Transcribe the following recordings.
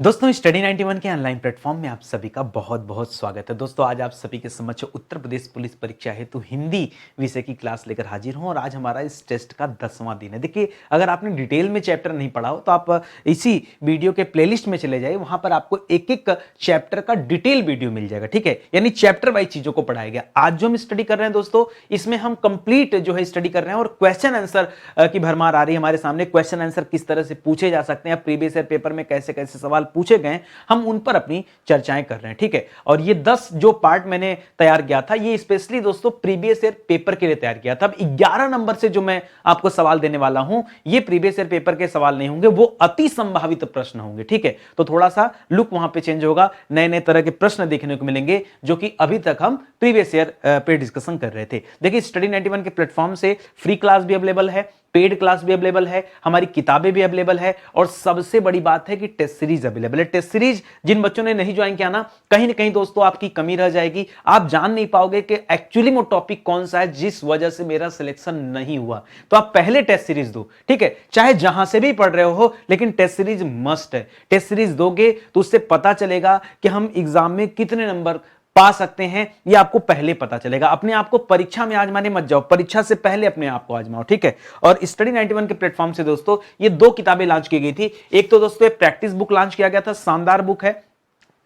दोस्तों स्टडी 91 के online platform में आप सभी का बहुत बहुत स्वागत है। दोस्तों आज आप सभी के समक्ष उत्तर प्रदेश पुलिस परीक्षा हेतु हिंदी विषय की क्लास लेकर हाजिर हूं और आज हमारा इस टेस्ट का 10वां दिन है। देखिए, अगर आपने डिटेल में चैप्टर नहीं पढ़ा हो तो आप इसी वीडियो के प्लेलिस्ट में चले जाइए, वहां पर आपको एक एक चैप्टर का डिटेल वीडियो मिल जाएगा। ठीक है, यानी चैप्टर वाइज चीजों को पढ़ाया गया। आज जो हम स्टडी कर रहे हैं दोस्तों, इसमें हम कंप्लीट जो है स्टडी कर रहे हैं और क्वेश्चन आंसर की भरमार आ रही है हमारे सामने। क्वेश्चन आंसर किस तरह से पूछे जा सकते हैं, प्रीवियस ईयर पेपर में कैसे कैसे सवाल पूछे गए, हम उन पर अपनी चर्चाएं कर रहे हैं। ठीक है, और ये 10 जो पार्ट मैंने तैयार किया था, ये स्पेशली दोस्तों प्रीवियस ईयर पेपर के लिए तैयार किया था। अब 11 नंबर से जो मैं आपको सवाल देने वाला हूं, ये प्रीवियस ईयर पेपर के सवाल नहीं होंगे, वो अति संभावित प्रश्न होंगे। ठीक है, तो थोड़ा सा लुक वहां पे चेंज होगा, नए नए तरह के प्रश्न देखने को मिलेंगे जो कि अभी तक हम प्रीवियस ईयर पे डिस्कशन कर रहे थे। देखिए, स्टडी 91 के प्लेटफॉर्म से फ्री क्लास भी अवेलेबल है, पेड क्लास भी अवेलेबल है, हमारी किताबें भी अवेलेबल है और सबसे बड़ी बात है कि टेस्ट सीरीज अवेलेबल है। टेस्ट सीरीज जिन बच्चों ने नहीं ज्वाइन किया ना, कहीं ना कहीं दोस्तों आपकी कमी रह जाएगी। आप जान नहीं पाओगे कि एक्चुअली वो टॉपिक कौन सा है जिस वजह से मेरा सिलेक्शन नहीं हुआ। तो आप पहले टेस्ट सीरीज दो। ठीक है, चाहे जहां से भी पढ़ रहे हो, लेकिन टेस्ट सीरीज मस्ट है। टेस्ट सीरीज दोगे तो उससे पता चलेगा कि हम एग्जाम में कितने नंबर पा सकते हैं, ये आपको पहले पता चलेगा। अपने आप को परीक्षा में आजमाने मत जाओ, परीक्षा से पहले अपने आप को आजमाओ। ठीक है, और स्टडी 91 के प्लेटफॉर्म से दोस्तों ये 2 किताबें लॉन्च की गई थी। एक तो दोस्तों प्रैक्टिस बुक लॉन्च किया गया था, शानदार बुक है।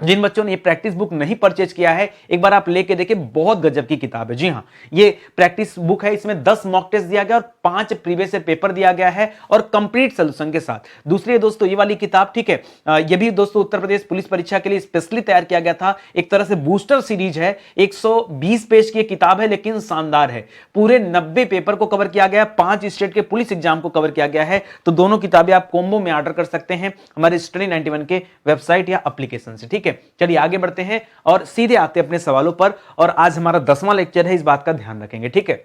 जिन बच्चों ने ये प्रैक्टिस बुक नहीं परचेज किया है, एक बार आप लेके देखिए, बहुत गजब की किताब है। जी हां, ये प्रैक्टिस बुक है, इसमें 10 मॉक टेस्ट दिया गया और 5 प्रीवियस ईयर पेपर दिया गया है और कंप्लीट सॉल्यूशन के साथ। दूसरी है दोस्तों ये वाली किताब। ठीक है, ये भी दोस्तों उत्तर प्रदेश पुलिस परीक्षा के लिए स्पेशली तैयार किया गया था। एक तरह से बूस्टर सीरीज है, 120 पेज की किताब है, लेकिन शानदार है। पूरे 90 पेपर को कवर किया गया, 5 स्टेट के पुलिस एग्जाम को कवर किया गया है। तो दोनों किताबें आप कॉम्बो में ऑर्डर कर सकते हैं हमारे स्टडी 91 के वेबसाइट या एप्लीकेशन से। ठीक है, चलिए आगे बढ़ते हैं और सीधे आते हैं अपने सवालों पर। और आज हमारा 10वां लेक्चर है, इस बात का ध्यान रखेंगे। ठीक है,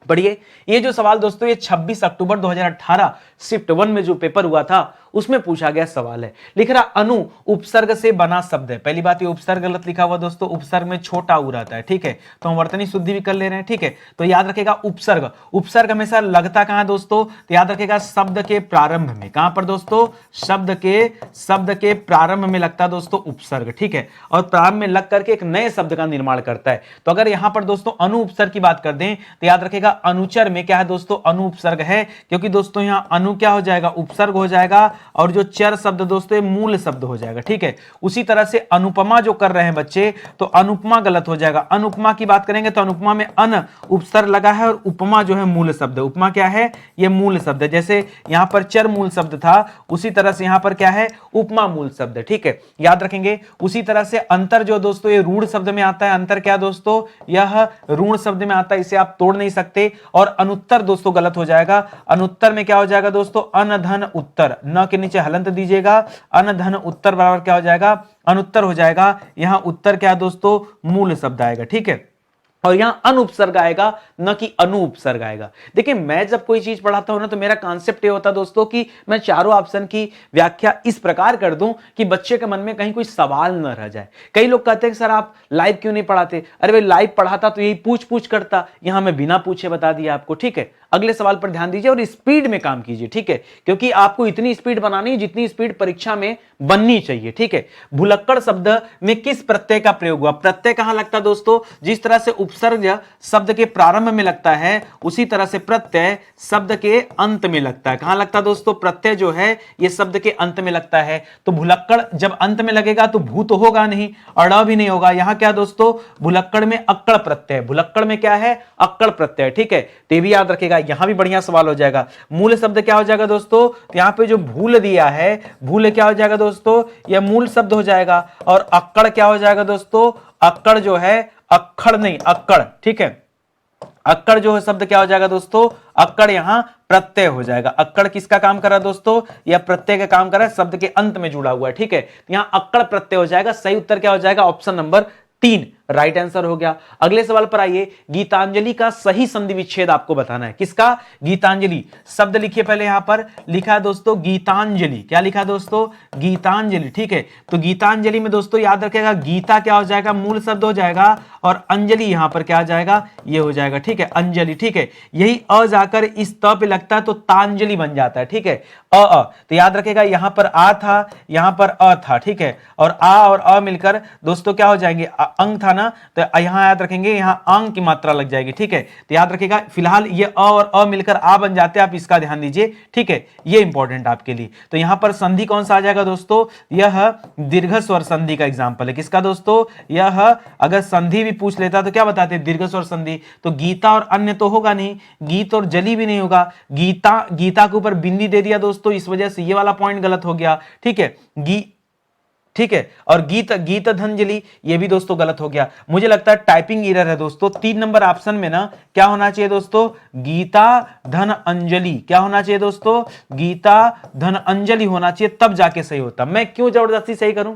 पढ़िए। ये जो सवाल दोस्तों, ये 26 अक्टूबर 2018 शिफ्ट 1 में जो पेपर हुआ था, उसमें पूछा गया सवाल है। लिख रहा अनु उपसर्ग से बना शब्द है। पहली बात, ये उपसर्ग गलत लिखा हुआ दोस्तों, उपसर्ग में छोटा उ रहता है। ठीक है, तो हम वर्तनी शुद्धि भी कर ले रहे हैं। ठीक है, तो याद रखेगा उपसर्ग, उपसर्ग हमेशा लगता कहां है दोस्तों, तो याद रखेगा शब्द के प्रारंभ में। कहां पर दोस्तों, शब्द के प्रारंभ में लगता है दोस्तों उपसर्ग। ठीक है, और प्रारंभ में लग करके एक नए शब्द का निर्माण करता है। तो अगर यहां पर दोस्तों अनु उपसर्ग की बात कर दें, तो याद रखेगा अनुचर में क्या है दोस्तों, अनु उपसर्ग है, क्योंकि दोस्तों यहां अनु क्या हो जाएगा, उपसर्ग हो जाएगा, और जो चर शब्द दोस्तों ये मूल शब्द हो जाएगा। ठीक है, उसी तरह से अनुपमा जो कर रहे हैं बच्चे, तो अनुपमा गलत हो जाएगा। अनुपमा की बात करेंगे तो अनुपमा में अन उपसर्ग लगा है और उपमा जो है मूल शब्द है। उपमा क्या है, ये मूल शब्द है। जैसे यहां पर चर मूल शब्द था, उसी तरह से यहां पर क्या है, उपमा मूल शब्द है। ठीक है, याद रखेंगे। उसी तरह से अंतर जो दोस्तों ये रूढ़ शब्द में आता है, अंतर क्या दोस्तों, यह ऋण शब्द में आता है, इसे आप तोड़ नहीं सकते। और अनुत्तर दोस्तों गलत हो जाएगा। अनुत्तर में क्या हो जाएगा दोस्तों, अनधन उत्तर, न के नीचे हलंत दीजिएगा, अनधन उत्तर बराबर क्या हो जाएगा, अनुत्तर हो जाएगा। यहां उत्तर क्या दोस्तों, मूल शब्द आएगा। ठीक है, और यहां अनुपसर्ग आएगा, न कि अनुपसर्ग आएगा। देखिए, मैं जब कोई चीज पढ़ाता हूं ना, तो मेरा कॉन्सेप्ट ये होता है दोस्तों कि मैं चारों ऑप्शन की व्याख्या इस प्रकार कर दूं कि बच्चे के मन में कहीं कोई सवाल न रह जाए। कई लोग कहते हैं कि सर आप लाइव क्यों नहीं पढ़ाते। अरे भाई, लाइव पढ़ाता तो यही पूछ पूछ करता, यहां मैं बिना पूछे बता दिया आपको। ठीक है, अगले सवाल पर ध्यान दीजिए और स्पीड में काम कीजिए। ठीक है, क्योंकि आपको इतनी स्पीड बनानी है जितनी स्पीड परीक्षा में बननी चाहिए। ठीक है, भुलक्कड़ शब्द में किस प्रत्यय का प्रयोग हुआ, प्रत्यय कहां लगता है दोस्तों, जिस तरह से उपसर्ग शब्द के प्रारंभ में लगता है, उसी तरह से प्रत्यय शब्द के अंत में लगता है। कहां लगता है दोस्तों, प्रत्यय जो है ये शब्द के अंत में लगता है। तो भुलक्कड़ जब अंत में लगेगा तो भू तो होगा नहीं और ड़ भी नहीं होगा। यहां क्या दोस्तों, भुलक्कड़ में अक्कड़ प्रत्यय, भुलक्कड़ में क्या है, अक्कड़ प्रत्यय। ठीक है, तो ये भी याद रखेगा। यहां भी बढ़िया सवाल हो जाएगा। मूल शब्द क्या हो जाएगा दोस्तों, तो यहां पे जो भूल दिया है, भूल क्या हो जाएगा दोस्तों, यह मूल शब्द हो जाएगा। और अक्कड़ क्या हो जाएगा दोस्तों, अक्कड़ जो है, अक्खड़ नहीं अक्कड़। ठीक है, अक्कड़ जो है शब्द क्या हो जाएगा दोस्तों, अक्कड़ यहां प्रत्यय हो जाएगा। अक्कड़ किसका काम कर रहा है दोस्तों, यह प्रत्यय का काम कर रहा है, शब्द के अंत में जुड़ा हुआ है। ठीक है, यहां अक्कड़ प्रत्यय हो जाएगा। सही उत्तर क्या हो जाएगा, ऑप्शन नंबर 3 राइट आंसर हो गया। अगले सवाल पर आइए, गीतांजलि का सही संधि विच्छेद आपको बताना है। किसका? गीतांजलि। शब्द लिखिए पहले, यहां पर लिखा है दोस्तों गीतांजलि। क्या लिखा है दोस्तों? गीतांजलि। ठीक है, तो गीतांजलि में दोस्तों याद रखिएगा, गीता क्या हो जाएगा? मूल शब्द हो जाएगा, और अंजलि यहां पर क्या आ जाएगा? ये हो जाएगा। ठीक है, अंजलि। ठीक है, यही अ जाकर इस त पे लगता है तो तांजलि बन जाता है। ठीक है, अ तो याद रखिएगा, यहां पर आ था, यहां पर अ था। ठीक है, और आ और अ मिलकर दोस्तों क्या हो जाएंगे? अंग था ना, तो यहां याद रखेंगे, यहां अंग की मात्रा लग जाएगी। ठीक है, तो याद रखिएगा, फिलहाल ये अ और अ मिलकर आ बन जाते हैं, आप इसका ध्यान दीजिए। ठीक है, ये इंपॉर्टेंट आपके लिए। तो यहां पर संधि कौन सा आ जाएगा दोस्तों? यह दीर्घ स्वर संधि का एग्जांपल है। किसका दोस्तों? यह अगर संधि भी पूछ लेता तो क्या बताते? दीर्घ स्वर संधि। तो गीता और अन्य तो होगा नहीं, गीत और जली भी नहीं होगा। गीता के ऊपर बिंदी दे दिया दोस्तों, इस वजह से ये वाला पॉइंट गलत हो गया। ठीक है, ठीक है, और गीत धंजलि ये भी दोस्तों गलत हो गया। मुझे लगता है टाइपिंग एरर है दोस्तों। 3 नंबर ऑप्शन में ना क्या होना चाहिए दोस्तों? गीता धन अंजलि। क्या होना चाहिए दोस्तों? गीता धन अंजलि होना चाहिए, तब जाके सही होता। मैं क्यों जबरदस्ती सही करूं?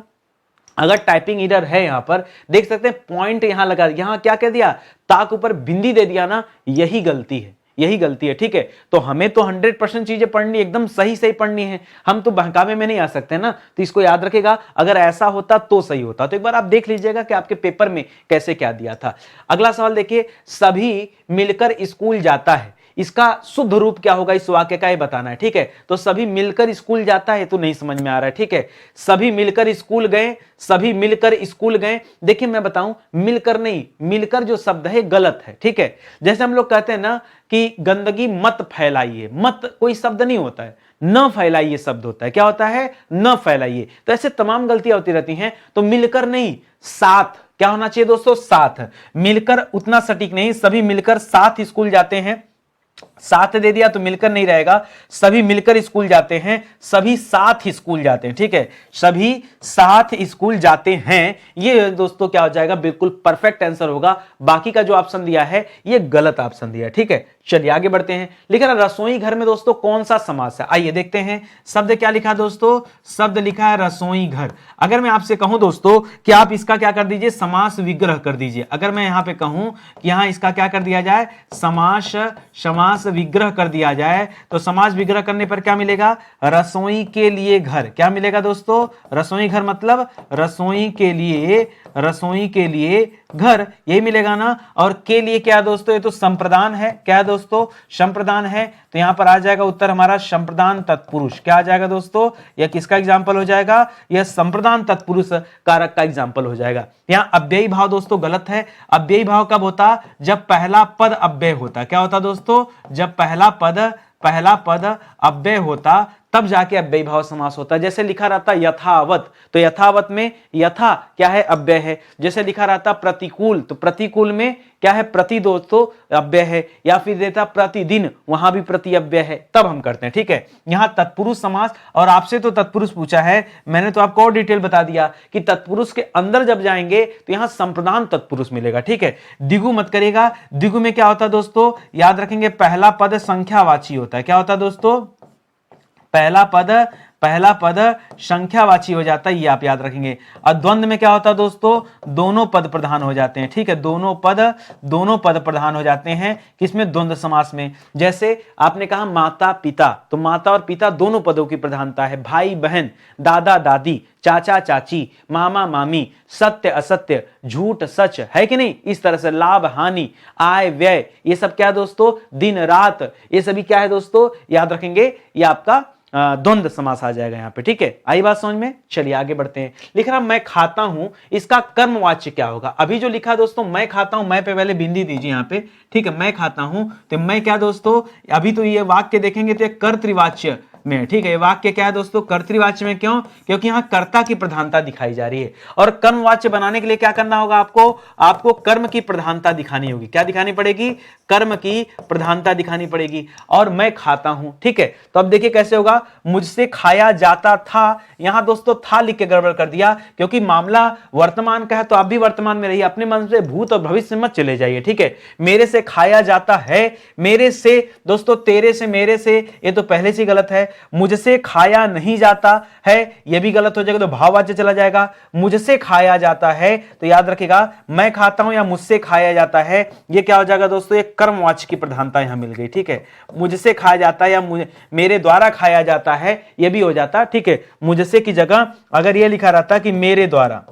अगर टाइपिंग एरर है, यहां पर देख सकते हैं पॉइंट यहां लगा, यहां क्या कह दिया? ताक ऊपर बिंदी दे दिया ना, यही गलती है, यही गलती है। ठीक है, तो हमें तो 100% चीजें पढ़नी, एकदम सही सही पढ़नी है, हम तो बहकावे में नहीं आ सकते ना। तो इसको याद रखेगा, अगर ऐसा होता तो सही होता। तो एक बार आप देख लीजिएगा कि आपके पेपर में कैसे क्या दिया था। अगला सवाल देखिए, सभी मिलकर स्कूल जाता है, इसका शुद्ध रूप क्या होगा? इस वाक्य का ये बताना है। ठीक है, तो सभी मिलकर स्कूल जाता है तो नहीं समझ में आ रहा है। ठीक है, सभी मिलकर स्कूल गए, सभी मिलकर स्कूल गए। देखिए मैं बताऊं, मिलकर नहीं, मिलकर जो शब्द है गलत है। ठीक है, जैसे हम लोग कहते हैं ना कि गंदगी मत फैलाइए, मत कोई शब्द नहीं होता है, न फैलाइए शब्द होता है। क्या होता है? न फैलाइए। तो ऐसे तमाम गलतियां होती रहती हैं। तो मिलकर नहीं, साथ क्या होना चाहिए दोस्तों? साथ। मिलकर उतना सटीक नहीं, सभी मिलकर साथ स्कूल जाते हैं, साथ दे दिया तो मिलकर नहीं रहेगा, सभी मिलकर स्कूल जाते हैं, सभी साथ स्कूल जाते हैं। ठीक है, सभी साथ स्कूल जाते हैं, ये दोस्तों क्या हो जाएगा? बिल्कुल परफेक्ट आंसर होगा। बाकी का जो ऑप्शन दिया है ये गलत ऑप्शन दिया है। ठीक है, चलिए आगे बढ़ते हैं। लिखा है रसोई घर में दोस्तों कौन सा समास है? आइए देखते हैं। शब्द क्या लिखा दोस्तों? शब्द लिखा है रसोई घर। अगर मैं आपसे कहूं दोस्तों कि आप इसका क्या कर दीजिए? समास विग्रह कर दीजिए। अगर मैं यहां पे कहूं कि यहां इसका क्या कर दिया जाए? समास विग्रह कर दिया जाए, तो समास विग्रह करने पर क्या मिलेगा? रसोई के लिए घर। क्या मिलेगा दोस्तों? रसोई घर मतलब रसोई के लिए घर, यही मिलेगा ना। और के लिए क्या है दोस्तों? ये तो संप्रदान है। क्या है दोस्तों? संप्रदान है। तो यहां पर आ जाएगा उत्तर हमारा संप्रदान तत्पुरुष। क्या आ जाएगा दोस्तों? यह किसका एग्जाम्पल हो जाएगा? यह संप्रदान तत्पुरुष कारक का एग्जाम्पल हो जाएगा। यहां अव्ययी भाव दोस्तों गलत है। अव्ययी भाव कब होता? जब पहला पद अव्यय होता। क्या होता दोस्तों? जब पहला पद अव्यय होता, तब जाके अव्ययी भाव समास होता है। जैसे लिखा रहता यथावत, तो यथावत में यथा क्या है? अव्यय है। जैसे लिखा रहता प्रतिकूल, तो प्रतिकूल में क्या है? प्रति दोस्तों अव्यय है। या फिर देता प्रतिदिन, वहां भी प्रति अव्यय है, तब हम करते हैं। ठीक है, यहां तत्पुरुष समास, और आपसे तो तत्पुरुष पूछा है, मैंने तो आपको और डिटेल बता दिया कि तत्पुरुष के अंदर जब जाएंगे तो यहां संप्रदान तत्पुरुष मिलेगा। ठीक है, द्विगु मत करेगा। द्विगु में क्या होता है दोस्तों? याद रखेंगे, पहला पद संख्यावाची होता है। क्या होता है दोस्तों? पहला पद संख्यावाची हो जाता है, ये आप याद रखेंगे। और द्वंद्व में क्या होता है दोस्तों? दोनों पद प्रधान हो जाते हैं। ठीक है, दोनों पद प्रधान हो जाते हैं। किसमें? द्वंद्व समास में। जैसे आपने कहा माता पिता, तो माता और पिता दोनों पदों की प्रधानता है। भाई बहन, दादा दादी, चाचा चाची, मामा मामी, सत्य असत्य, झूठ सच, है कि नहीं? इस तरह से लाभ हानि, आय व्यय, ये सब क्या है दोस्तों? दिन रात, ये सभी क्या है दोस्तों? याद रखेंगे, ये आपका द्वंद्व समास आ जाएगा यहाँ पे। ठीक है, आई बात समझ में? चलिए आगे बढ़ते हैं। लिख रहा मैं खाता हूं, इसका कर्मवाच्य क्या होगा? अभी जो लिखा दोस्तों मैं खाता हूं, मैं पे पहले बिंदी दीजिए यहाँ पे। ठीक है, मैं खाता हूं, तो मैं क्या दोस्तों? अभी तो ये वाक्य देखेंगे तो कर्तृवाच्य में। ठीक है, ये वाक्य क्या है दोस्तों? कर्तृवाच्य में। क्यों? क्योंकि यहां कर्ता की प्रधानता दिखाई जा रही है। और कर्मवाच्य बनाने के लिए क्या करना होगा आपको कर्म की प्रधानता दिखानी होगी। क्या दिखानी पड़ेगी? कर्म की प्रधानता दिखानी पड़ेगी। और मैं खाता हूं, ठीक है, तो अब देखिए कैसे होगा। मुझसे खाया जाता था, यहां दोस्तों था लिख के गड़बड़ कर दिया, क्योंकि मामला वर्तमान का है, तो आप भी वर्तमान में रहिए, अपने मन से भूत और भविष्य मत चले जाइए। ठीक है, मेरे से खाया जाता है, मेरे से दोस्तों, तेरे से, मेरे से, ये तो पहले से गलत है। मुझसे खाया नहीं जाता है, यह भी गलत हो जाएगा, तो भाववाचक चला जाएगा। मुझसे खाया जाता है तो याद रखिएगा मैं खाता हूं या मुझसे खाया जाता है, यह क्या हो जाएगा दोस्तों, एक कर्मवाचक की प्रधानता यहां मिल गई। ठीक है, मुझसे खाया जाता है या मेरे द्वारा खाया जाता है, यह भी हो जाता। ठीक है, मुझसे की जगह अगर यह लिखा रहता कि मेरे द्वारा,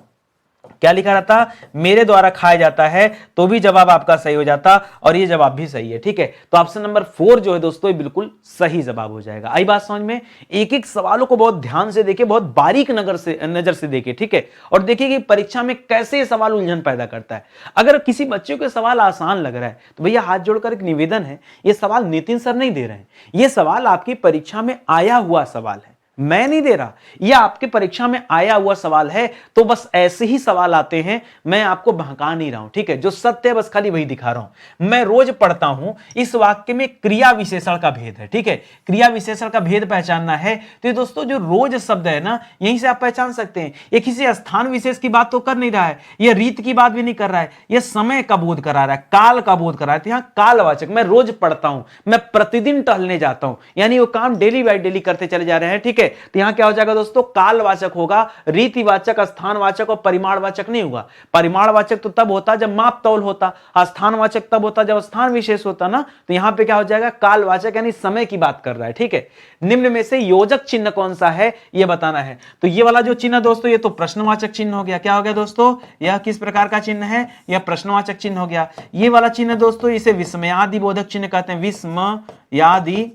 क्या लिखा रहता, मेरे द्वारा खाया जाता है, तो भी जवाब आपका सही हो जाता और ये जवाब भी सही है। ठीक है, तो ऑप्शन नंबर 4 जो है दोस्तों ये बिल्कुल सही जवाब हो जाएगा। आई बात समझ में? एक एक सवालों को बहुत ध्यान से देखे, बहुत बारीक नजर से देखे। ठीक है, और देखिए कि परीक्षा में कैसे सवाल उलझन पैदा करता है। अगर किसी बच्चे को सवाल आसान लग रहा है तो भैया हाथ जोड़कर एक निवेदन है, ये सवाल नितिन सर नहीं दे रहे हैं, ये सवाल आपकी परीक्षा में आया हुआ सवाल है, मैं नहीं दे रहा, यह आपके परीक्षा में आया हुआ सवाल है। तो बस ऐसे ही सवाल आते हैं, मैं आपको बहका नहीं रहा हूं। ठीक है, जो सत्य है बस खाली वही दिखा रहा हूं। मैं रोज पढ़ता हूं, इस वाक्य में क्रिया विशेषण का भेद है। ठीक है, क्रिया विशेषण का भेद पहचानना है तो ये दोस्तों जो रोज शब्द है ना, यहीं से आप पहचान सकते हैं। ये किसी स्थान विशेष की बात तो कर नहीं रहा है, यह रीत की बात भी नहीं कर रहा है, यह समय का बोध करा रहा है, काल का बोध करा रहा है। तो यहां कालवाचक, मैं रोज पढ़ता हूं, मैं प्रतिदिन टहलने जाता हूं, यानी वो काम डेली बाय डेली करते चले जा रहे हैं। ठीक है, तो यहां क्या हो जाएगा दोस्तों, कालवाचक होगा, रीतिवाचक, स्थानवाचक और परिमाणवाचक नहीं होगा। परिमाणवाचक तो तब होता जब माप तौल होता, स्थानवाचक तब होता जब स्थान विशेष होता ना। तो यहां पे क्या हो जाएगा, कालवाचक यानी समय की बात कर रहा है। ठीक है, निम्न में से योजक चिन्ह कौन सा है यह बताना है। तो ये वाला जो चिन्ह दोस्तों ये तो प्रश्नवाचक चिन्ह हो गया। क्या हो गया दोस्तों, यह किस प्रकार का चिन्ह है, यह प्रश्नवाचक चिन्ह हो गया। ये वाला चिन्ह दोस्तों इसे विस्मयादि बोधक चिन्ह कहते हैं,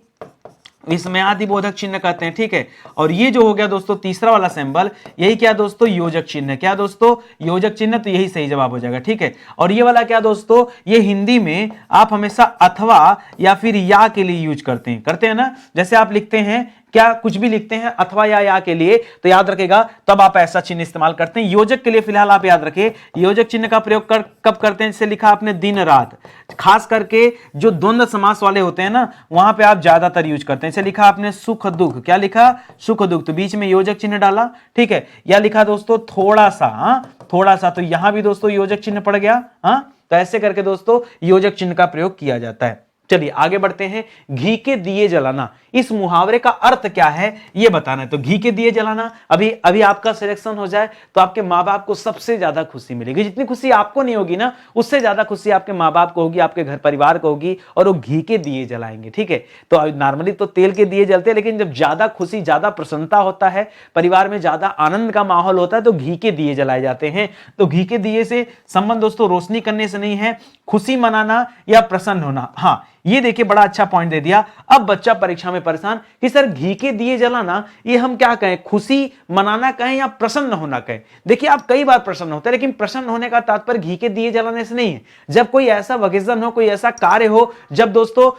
विस्मयादि बोधक चिन्ह कहते हैं। ठीक है, और ये जो हो गया दोस्तों तीसरा वाला सिंबल, यही क्या दोस्तों, योजक चिन्ह। क्या दोस्तों, योजक चिन्ह, तो यही सही जवाब हो जाएगा। ठीक है, और ये वाला क्या दोस्तों, ये हिंदी में आप हमेशा अथवा या फिर या के लिए यूज करते हैं ना। जैसे आप लिखते हैं, क्या कुछ भी लिखते हैं अथवा या के लिए, तो याद रखेगा तब आप ऐसा चिन्ह इस्तेमाल करते हैं। योजक के लिए फिलहाल आप याद रखें, योजक चिन्ह का प्रयोग कब करते हैं, जैसे लिखा आपने दिन रात, खास करके जो द्वंद्व समास वाले होते हैं ना, वहां पे आप ज्यादातर यूज करते हैं। जैसे लिखा आपने सुख दुख, क्या लिखा, सुख दुख, तो बीच में योजक चिन्ह डाला। ठीक है, या लिखा दोस्तों थोड़ा सा, थोड़ा सा, तो यहां भी दोस्तों योजक चिन्ह पड़ गया। तो ऐसे करके दोस्तों योजक चिन्ह का प्रयोग किया जाता है। चलिए आगे बढ़ते हैं। घी के दिए जलाना, इस मुहावरे का अर्थ क्या है यह बताना है। तो घी के दिए जलाना, अभी आपका सिलेक्शन हो जाए तो आपके माँ बाप को सबसे ज्यादा खुशी मिलेगी। जितनी खुशी आपको नहीं होगी ना, उससे ज्यादा खुशी आपके माँ बाप को होगी, आपके घर परिवार को होगी, और वो घी के दिए जलाएंगे। ठीक है, तो नॉर्मली तो तेल के दिए जलते हैं, लेकिन जब ज्यादा खुशी, ज्यादा प्रसन्नता होता है, परिवार में ज्यादा आनंद का माहौल होता है, तो घी के दिए जलाए जाते हैं। तो घी के दिए से संबंध दोस्तों रोशनी करने से नहीं है, खुशी मनाना या प्रसन्न होना। हाँ, ये देखिए बड़ा अच्छा पॉइंट दे दिया। अब बच्चा परीक्षा में परेशान कि सर घी के दिए जलाना, ये हम क्या कहें, खुशी मनाना कहें या प्रसन्न होना कहें। देखिए आप कई बार प्रसन्न होते हैं, लेकिन प्रसन्न होने का तात्पर्य घी के दिए जलाने से नहीं है। जब कोई ऐसा वकेशन हो, कोई ऐसा कार्य हो, जब दोस्तों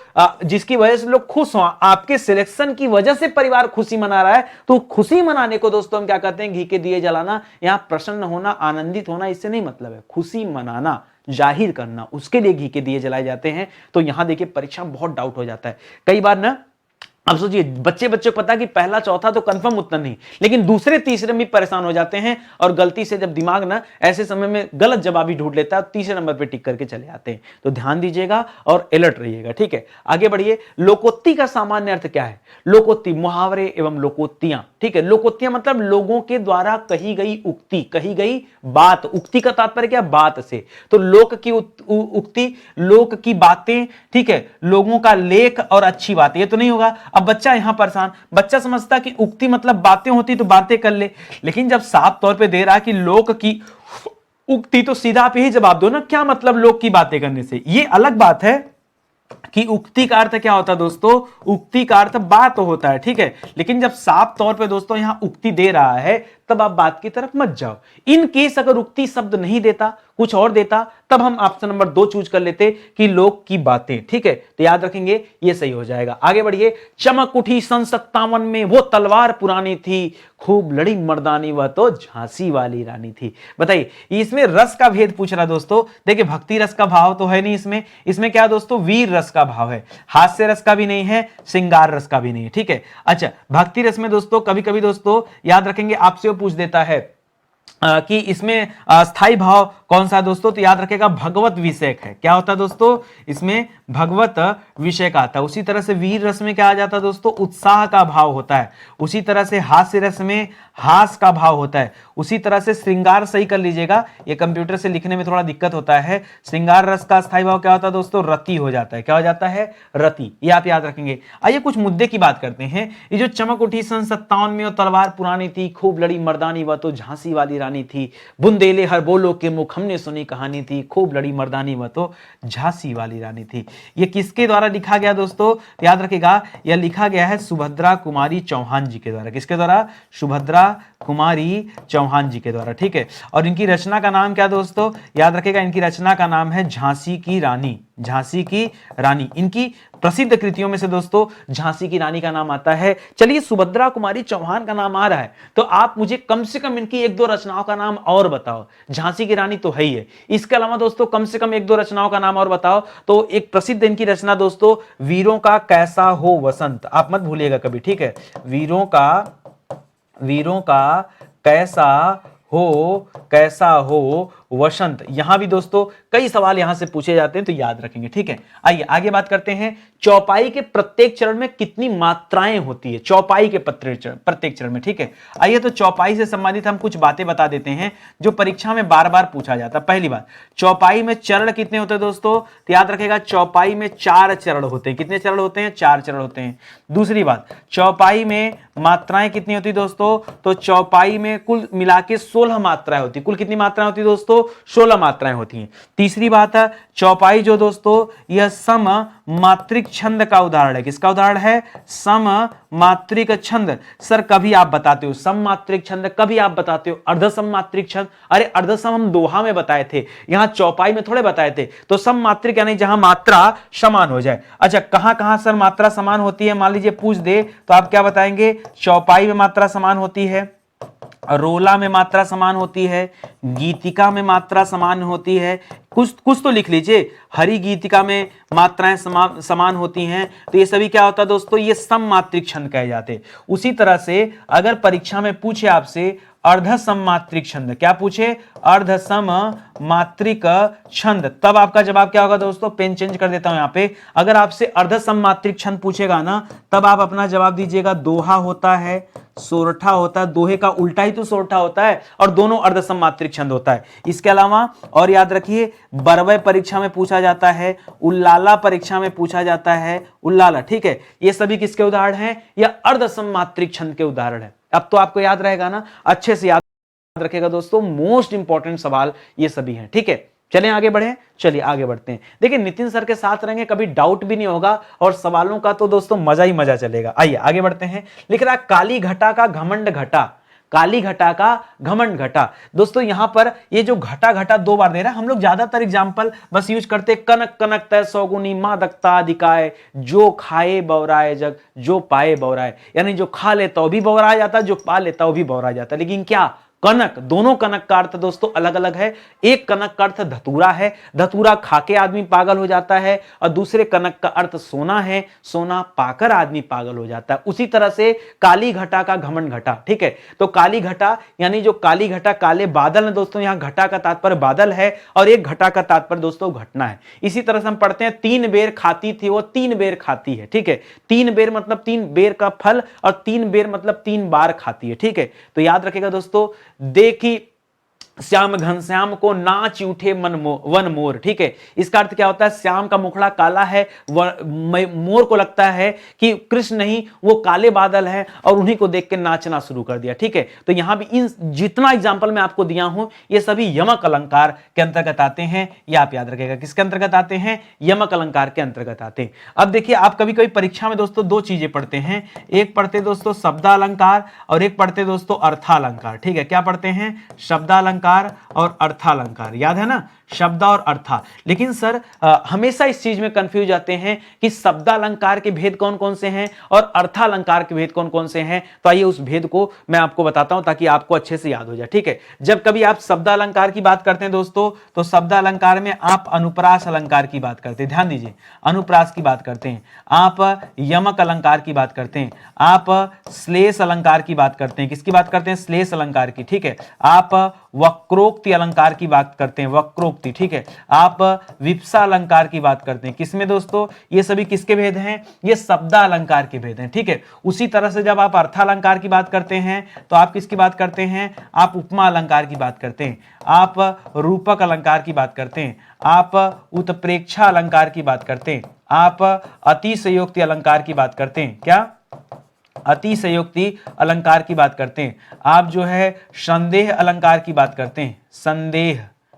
जिसकी वजह से लोग खुश हो, आपके सिलेक्शन की वजह से परिवार खुशी मना रहा है, तो खुशी मनाने को दोस्तों हम क्या कहते हैं, घी के दिए जलाना। यहां प्रसन्न होना, आनंदित होना, इससे नहीं मतलब है, खुशी मनाना, जाहिर करना, उसके लिए घी के दिए जलाए जाते हैं। तो यहां देखिए परीक्षा में बहुत डाउट हो जाता है कई बार ना। अब सोचिए बच्चे को पता कि पहला चौथा तो कंफर्म उत्तर नहीं, लेकिन दूसरे तीसरे में परेशान हो जाते हैं, और गलती से जब दिमाग ना ऐसे समय में गलत जवाब ही ढूंढ लेता है, तीसरे नंबर पे टिक करके चले आते हैं। तो ध्यान दीजिएगा और अलर्ट रहिएगा। ठीक है, आगे बढ़िए। लोकोक्ति का सामान्य अर्थ क्या है। लोकोक्ति, मुहावरे एवं लोकोक्तियां। ठीक है, लोकोक्तियां मतलब लोगों के द्वारा कही गई उक्ति, कही गई बात। उक्ति का तात्पर्य क्या, बात से। तो लोक की उक्ति, लोक की बातें। ठीक है, लोगों का लेख और अच्छी बात, ये तो नहीं होगा। अब बच्चा यहां परेशान, बच्चा समझता कि उक्ति मतलब बातें होती तो बातें कर ले, लेकिन जब साफ तौर पे दे रहा कि लोक की उक्ति, तो सीधा आप यही जवाब दो ना, क्या मतलब लोक की बातें करने से। ये अलग बात है कि उक्ति का अर्थ क्या होता है दोस्तों, उक्ति का अर्थ बात होता है। ठीक है, लेकिन जब साफ तौर पे दोस्तों यहां उक्ति दे रहा है, तब आप बात की तरफ मत जाओ। इन केस अगर उक्ति शब्द नहीं देता, कुछ और देता, तब हम ऑप्शन नंबर 2 चूज कर लेते कि लोक की बातें। ठीक है, तो याद रखेंगे ये सही हो जाएगा। आगे बढ़िए। चमक उठी सन 57 में, वो तलवार पुरानी थी, खूब लड़ी मर्दानी, वह तो झांसी वाली रानी थी। बताइए, इसमें रस का भेद पूछ रहा दोस्तों। देखिए भक्ति रस का भाव तो है नहीं इसमें क्या दोस्तों, वीर रस का भाव है, हास्य रस का भी नहीं है, श्रृंगार रस का भी नहीं है। ठीक है, अच्छा भक्ति रस में दोस्तों कभी कभी दोस्तों याद रखेंगे आपसे पूछ देता है कि इसमें स्थाई भाव कौन सा है दोस्तों, तो याद रखेगा भगवत विषयक है। क्या होता है दोस्तों, इसमें भगवत विषय का आता है। उसी तरह से वीर रस में क्या आ जाता है दोस्तों, उत्साह का भाव होता है। उसी तरह से हास्य रस में हास का भाव होता है। उसी तरह से श्रृंगार, सही कर लीजिएगा, ये कंप्यूटर से लिखने में थोड़ा दिक्कत होता है। श्रृंगार रस का स्थाई भाव क्या होता है दोस्तों, रति हो जाता है। क्या हो जाता है, रति। ये आप याद रखेंगे। आइए कुछ मुद्दे की बात करते हैं। ये जो चमक उठी सन 57 में, और तलवार पुरानी थी, खूब लड़ी मर्दानी, वह तो झांसी वाली रानी थी, बुंदेले हर बोलो के मुख हमने सुनी कहानी थी, खूब लड़ी मर्दानी, वह तो झांसी वाली रानी थी। ये किसके द्वारा लिखा गया दोस्तों, याद रखेगा, यह लिखा गया है सुभद्रा कुमारी चौहान जी के द्वारा। किसके द्वारा, सुभद्रा कुमारी चौहान जी के द्वारा। ठीक है, और इनकी रचना का नाम क्या दोस्तों, याद रखेगा, इनकी रचना का नाम है झांसी की रानी। झांसी की रानी इनकी प्रसिद्ध कृतियों में से दोस्तों झांसी की रानी का नाम आता है। चलिए, सुभद्रा कुमारी चौहान का नाम आ रहा है, तो आप मुझे कम से कम इनकी एक दो रचनाओं का नाम और बताओ। झांसी की रानी तो है ही है, इसके अलावा दोस्तों कम से कम एक दो रचनाओं का नाम और बताओ। तो एक प्रसिद्ध इनकी रचना दोस्तों, वीरों का कैसा हो वसंत, आप मत भूलिएगा कभी। ठीक है, वीरों का कैसा हो वसंत। यहां भी दोस्तों कई सवाल यहां से पूछे जाते हैं, तो याद रखेंगे। ठीक है, आइए आगे बात करते हैं। चौपाई के प्रत्येक चरण में कितनी मात्राएं होती है, चौपाई के प्रत्येक चरण में। ठीक है, आइए तो चौपाई से संबंधित हम कुछ बातें बता देते हैं जो परीक्षा में बार बार पूछा जाता है। पहली बात, चौपाई में चरण कितने होते हैं दोस्तों, तो याद रखेगा चौपाई में 4 चरण होते हैं। कितने चरण होते हैं, 4 चरण होते हैं। दूसरी बात, चौपाई में मात्राएं कितनी होती है दोस्तों, तो चौपाई में कुल मिला के 16 मात्राएं होती है। कुल कितनी मात्राएं होती है दोस्तों, 16 मात्राएं होती हैं। तीसरी बात है, चौपाई जो दोस्तों यह सम मात्रिक छंद का उदाहरण है। किसका उदाहरण है, सम मात्रिक छंद। सर कभी आप बताते हो सम मात्रिक छंद, कभी आप बताते हो अर्धसम मात्रिक छंद। अरे अर्धसम हम दोहा में बताए थे, यहां चौपाई में थोड़े बताए थे। तो सम मात्रिक यानी जहां मात्रा समान हो जाए। अच्छा, कहां कहां सर मात्रा समान होती है, मान लीजिए पूछ दे तो आप क्या बताएंगे, चौपाई में मात्रा समान होती है, रोला में मात्रा समान होती है, गीतिका में मात्रा समान होती है, कुछ तो लिख लीजिए, हरि गीतिका में मात्राएं समान होती हैं। तो ये सभी क्या होता है दोस्तों, ये सम मात्रिक छंद कहे जाते। उसी तरह से अगर परीक्षा में पूछे आपसे अर्धसम मात्रिक छंद, क्या पूछे, अर्धसम मात्रिक छंद, तब आपका जवाब क्या होगा दोस्तों, पेन चेंज कर देता हूं यहां पे। अगर आपसे अर्धसम मात्रिक छंद पूछेगा ना, तब आप अपना जवाब दीजिएगा दोहा होता है, सोरठा होता है। दोहे का उल्टा ही तो सोरठा होता है, और दोनों अर्धसम मात्रिक छंद होता है। इसके अलावा और याद रखिए, बरवय परीक्षा में पूछा जाता है, उल्लाला परीक्षा में पूछा जाता है, उल्लाला। ठीक है, ये सभी किसके उदाहरण हैं, यह अर्धसम मात्रिक छंद के उदाहरण है। अब तो आपको याद रहेगा ना, अच्छे से याद रखेगा दोस्तों, मोस्ट इंपॉर्टेंट सवाल ये सभी हैं। ठीक है, चलें आगे बढ़ें। चलिए आगे बढ़ते हैं। देखिए, नितिन सर के साथ रहेंगे, कभी डाउट भी नहीं होगा, और सवालों का तो दोस्तों मजा ही मजा चलेगा। आइए आगे बढ़ते हैं। लिख रहा है काली घटा का घमंड घटा, काली घटा का घमंड घटा। दोस्तों यहां पर ये जो घटा घटा 2 बार दे रहा है, हम लोग ज्यादातर एग्जांपल बस यूज करते हैं, कनक कनक तय सौगुनी मादकता अधिकाय, जो खाए बौराए जग, जो पाए बौराए। यानी जो खा लेता वो भी बौरा जाता है, जो पा लेता वो भी बौरा जाता है। लेकिन क्या कनक, दोनों कनक का अर्थ दोस्तों अलग अलग है। एक कनक का अर्थ धतूरा है, धतूरा खाके आदमी पागल हो जाता है, और दूसरे कनक का अर्थ सोना है, सोना पाकर आदमी पागल हो जाता है। उसी तरह से काली घटा का घमंड घटा। ठीक है, तो काली घटा यानी जो काली घटा, काले बादल है दोस्तों, यहां घटा का तात्पर्य बादल है, और एक घटा का तात्पर्य दोस्तों घटना है। इसी तरह से हम पढ़ते हैं 3 बेर खाती थी वो 3 बेर खाती है। ठीक है, 3 बेर मतलब 3 बेर का फल, और 3 बेर मतलब 3 बार खाती है। ठीक है, तो याद रखेगा दोस्तों, देखी श्याम घनश्याम को नाच उठे वन मोर। ठीक है, इसका अर्थ क्या होता है, श्याम का मुखड़ा काला है, मोर को लगता है कि कृष्ण नहीं वो काले बादल हैं, और उन्हीं को देख के नाचना शुरू कर दिया। ठीक है, तो यहां भी इन जितना एग्जाम्पल मैं आपको दिया हूं, ये सभी यमक अलंकार के अंतर्गत आते हैं। ये आप याद रखेगा, किसके अंतर्गत आते हैं, यमक अलंकार के अंतर्गत आते हैं। अब देखिए, आप कभी कभी परीक्षा में दोस्तों 2 चीजें पढ़ते हैं, एक पढ़ते दोस्तों शब्दालंकार, और एक पढ़ते दोस्तों अर्थालंकार। ठीक है, क्या पढ़ते हैं, शब्दालंकार शब्दालंकार और अर्थालंकार, याद है ना, शब्द और अर्था। लेकिन सर हमेशा इस चीज में कंफ्यूज आते हैं कि शब्दालंकार के भेद कौन कौन से हैं और अर्थालंकार के भेद कौन कौन से हैं। तो आइए उस भेद को मैं आपको बताता हूं ताकि आपको अच्छे से याद हो जाए, ठीक है। जब कभी आप शब्दालंकार की बात करते हैं दोस्तों, तो शब्दालंकार में आप अनुप्रास अलंकार की बात करते हैं, ध्यान दीजिए, अनुप्रास की बात करते हैं, आप यमक अलंकार की बात करते हैं, आप श्लेष अलंकार की बात करते हैं। किसकी बात करते हैं? श्लेष अलंकार की, ठीक है। आप वक्रोक्ति अलंकार की बात करते हैं, वक्रोक्ति, ठीक है। आप विप्सा अलंकार की बात करते हैं। किसमें दोस्तों? ये सभी किसके भेद हैं? ये शब्दालंकार के भेद हैं, ठीक है। उसी तरह से जब आप अर्थालंकार की बात करते हैं तो आप किसकी बात करते हैं? आप उपमा अलंकार की बात करते हैं, आप रूपक अलंकार की बात करते हैं, आप उत्प्रेक्षा अलंकार की बात करते हैं, आप अतिशयोक्ति अलंकार की बात करते हैं। क्या? अतिशयोक्ति अलंकार की बात करते हैं। आप जो है संदेह अलंकार की बात करते हैं,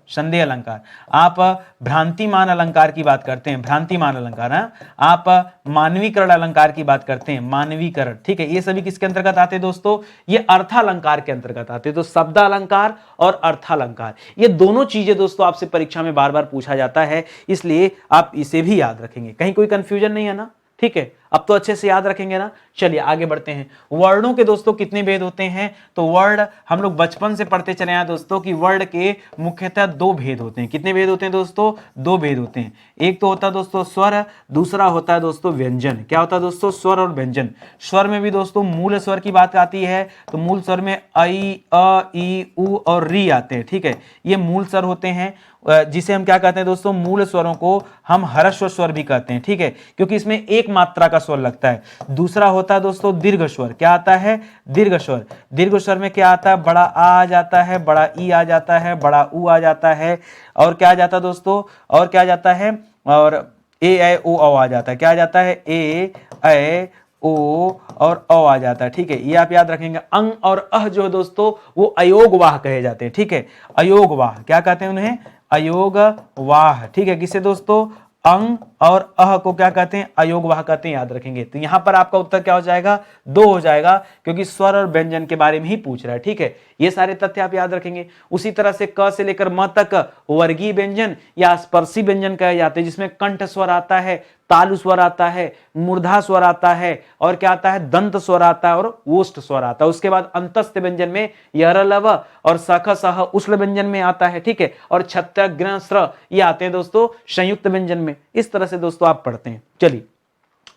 संदेह अलंकार। आप भ्रांतिमान अलंकार की बात करते हैं, भ्रांतिमान अलंकार। आप मानवीकरण अलंकार की बात करते हैं, मानवीकरण, ठीक है। ये सभी किसके अंतर्गत आते हैं दोस्तों? ये अर्थालंकार के अंतर्गत आते हैं। तो शब्दालंकार और अर्थालंकार, ये दोनों चीजें दोस्तों आपसे परीक्षा में बार बार पूछा जाता है, इसलिए आप इसे भी याद रखेंगे। कहीं कोई कंफ्यूजन नहीं है ना? ठीक है, अब तो अच्छे से याद रखेंगे ना। चलिए आगे बढ़ते हैं। वर्णों के दोस्तों कितने भेद होते हैं? तो वर्ड हम लोग बचपन से पढ़ते चले आए दोस्तों कि वर्ड के मुख्यतः दो भेद होते हैं। कितने भेद होते हैं दोस्तों? दो भेद होते हैं। एक तो होता है दोस्तों स्वर, दूसरा होता है दोस्तों व्यंजन। क्या होता है दोस्तों? स्वर और व्यंजन। स्वर में भी दोस्तों मूल स्वर की बात आती है, तो मूल स्वर में ऐ, अ, ई, उ और री आते हैं, ठीक है। ये मूल स्वर होते हैं, जिसे हम क्या कहते हैं दोस्तों? मूल स्वरों को हम हर्स्व स्वर भी कहते हैं, ठीक है, क्योंकि इसमें एक मात्रा का स्वर लगता है। दूसरा होता है दोस्तों दीर्घ स्वर। क्या आता है? दीर्घ स्वर। दीर्घ स्वर में क्या आता है? बड़ा आ जाता है, बड़ा ई आ जाता है, बड़ा उ आ जाता है, और क्या आ जाता है दोस्तों? और क्या आ जाता है? और ए, ऐ, ओ, औ आ जाता है। क्या आ जाता है? ए, ऐ, ओ और अ आ जाता है, ठीक है। ये आप याद रखेंगे। अंग और अह जो है दोस्तों वो अयोगवाह कहे जाते हैं, ठीक है। अयोगवाह, क्या कहते हैं उन्हें? अयोगवाह, ठीक है। किसे दोस्तों? अंग और अह को क्या कहते हैं? अयोगवाह कहते हैं, याद रखेंगे। तो यहां पर आपका उत्तर क्या हो जाएगा? 2 हो जाएगा, क्योंकि स्वर और व्यंजन के बारे में ही पूछ रहा है, ठीक है। ये सारे तथ्य आप याद रखेंगे। उसी तरह से क से लेकर म तक वर्गीय व्यंजन या स्पर्शी व्यंजन कहे जाते हैं, जिसमें कंठ स्वर आता है, तालु स्वर आता है, मूर्धा स्वर आता है, और क्या आता है? दंत स्वर आता है और ओष्ठ स्वर आता है। उसके बाद अंतस्थ व्यंजन में यर, लव और सख, सह, उष्ण व्यंजन में आता है, ठीक है। और छत्र, ग्र, स्र ये आते हैं दोस्तों संयुक्त व्यंजन में। इस तरह से दोस्तों आप पढ़ते हैं। चलिए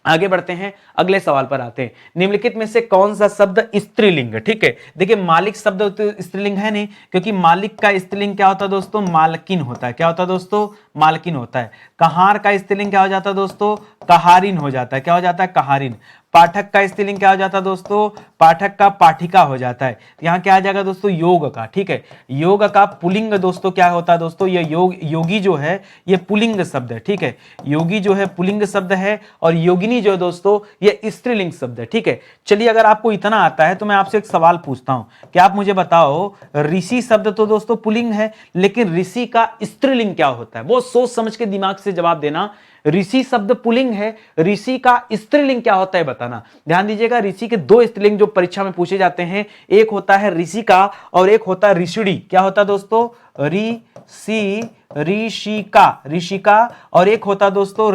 आगे बढ़ते हैं, अगले सवाल पर आते हैं। निम्नलिखित में से कौन सा शब्द स्त्रीलिंग है? ठीक है, देखिए मालिक शब्द तो स्त्रीलिंग है नहीं, क्योंकि मालिक का स्त्रीलिंग क्या होता है दोस्तों? मालकिन होता है। क्या होता है दोस्तों? मालकिन होता है। कहार का स्त्रीलिंग क्या हो जाता है दोस्तों? कहारिन हो जाता है। क्या हो जाता है? कहारिन। पाठक का स्त्रीलिंग क्या हो जाता है दोस्तों? पाठक का पाठिका हो जाता है। यहाँ क्या आ जाएगा दोस्तों? योग का, ठीक है। योग का पुलिंग दोस्तों क्या होता है दोस्तों? ये योगी जो है ये पुलिंग शब्द है, ठीक है। योगी जो है पुलिंग शब्द है, और योगिनी जो है दोस्तों ये स्त्रीलिंग शब्द है, ठीक है। चलिए अगर आपको इतना आता है तो मैं आपसे एक सवाल पूछता हूं कि आप मुझे बताओ, ऋषि शब्द तो दोस्तों पुलिंग है, लेकिन ऋषि का स्त्रीलिंग क्या होता है? वो सोच समझ के दिमाग से जवाब देना। ऋषि शब्द पुलिंग है, ऋषि का स्त्रीलिंग क्या होता है बताना। ध्यान दीजिएगा, ऋषि के 2 स्त्रीलिंग जो परीक्षा में पूछे जाते हैं, एक होता है ऋषिका और एक होता है ऋषिड़ी। क्या होता है दोस्तों? ऋषि, ऋषिका, और एक होता दोस्तों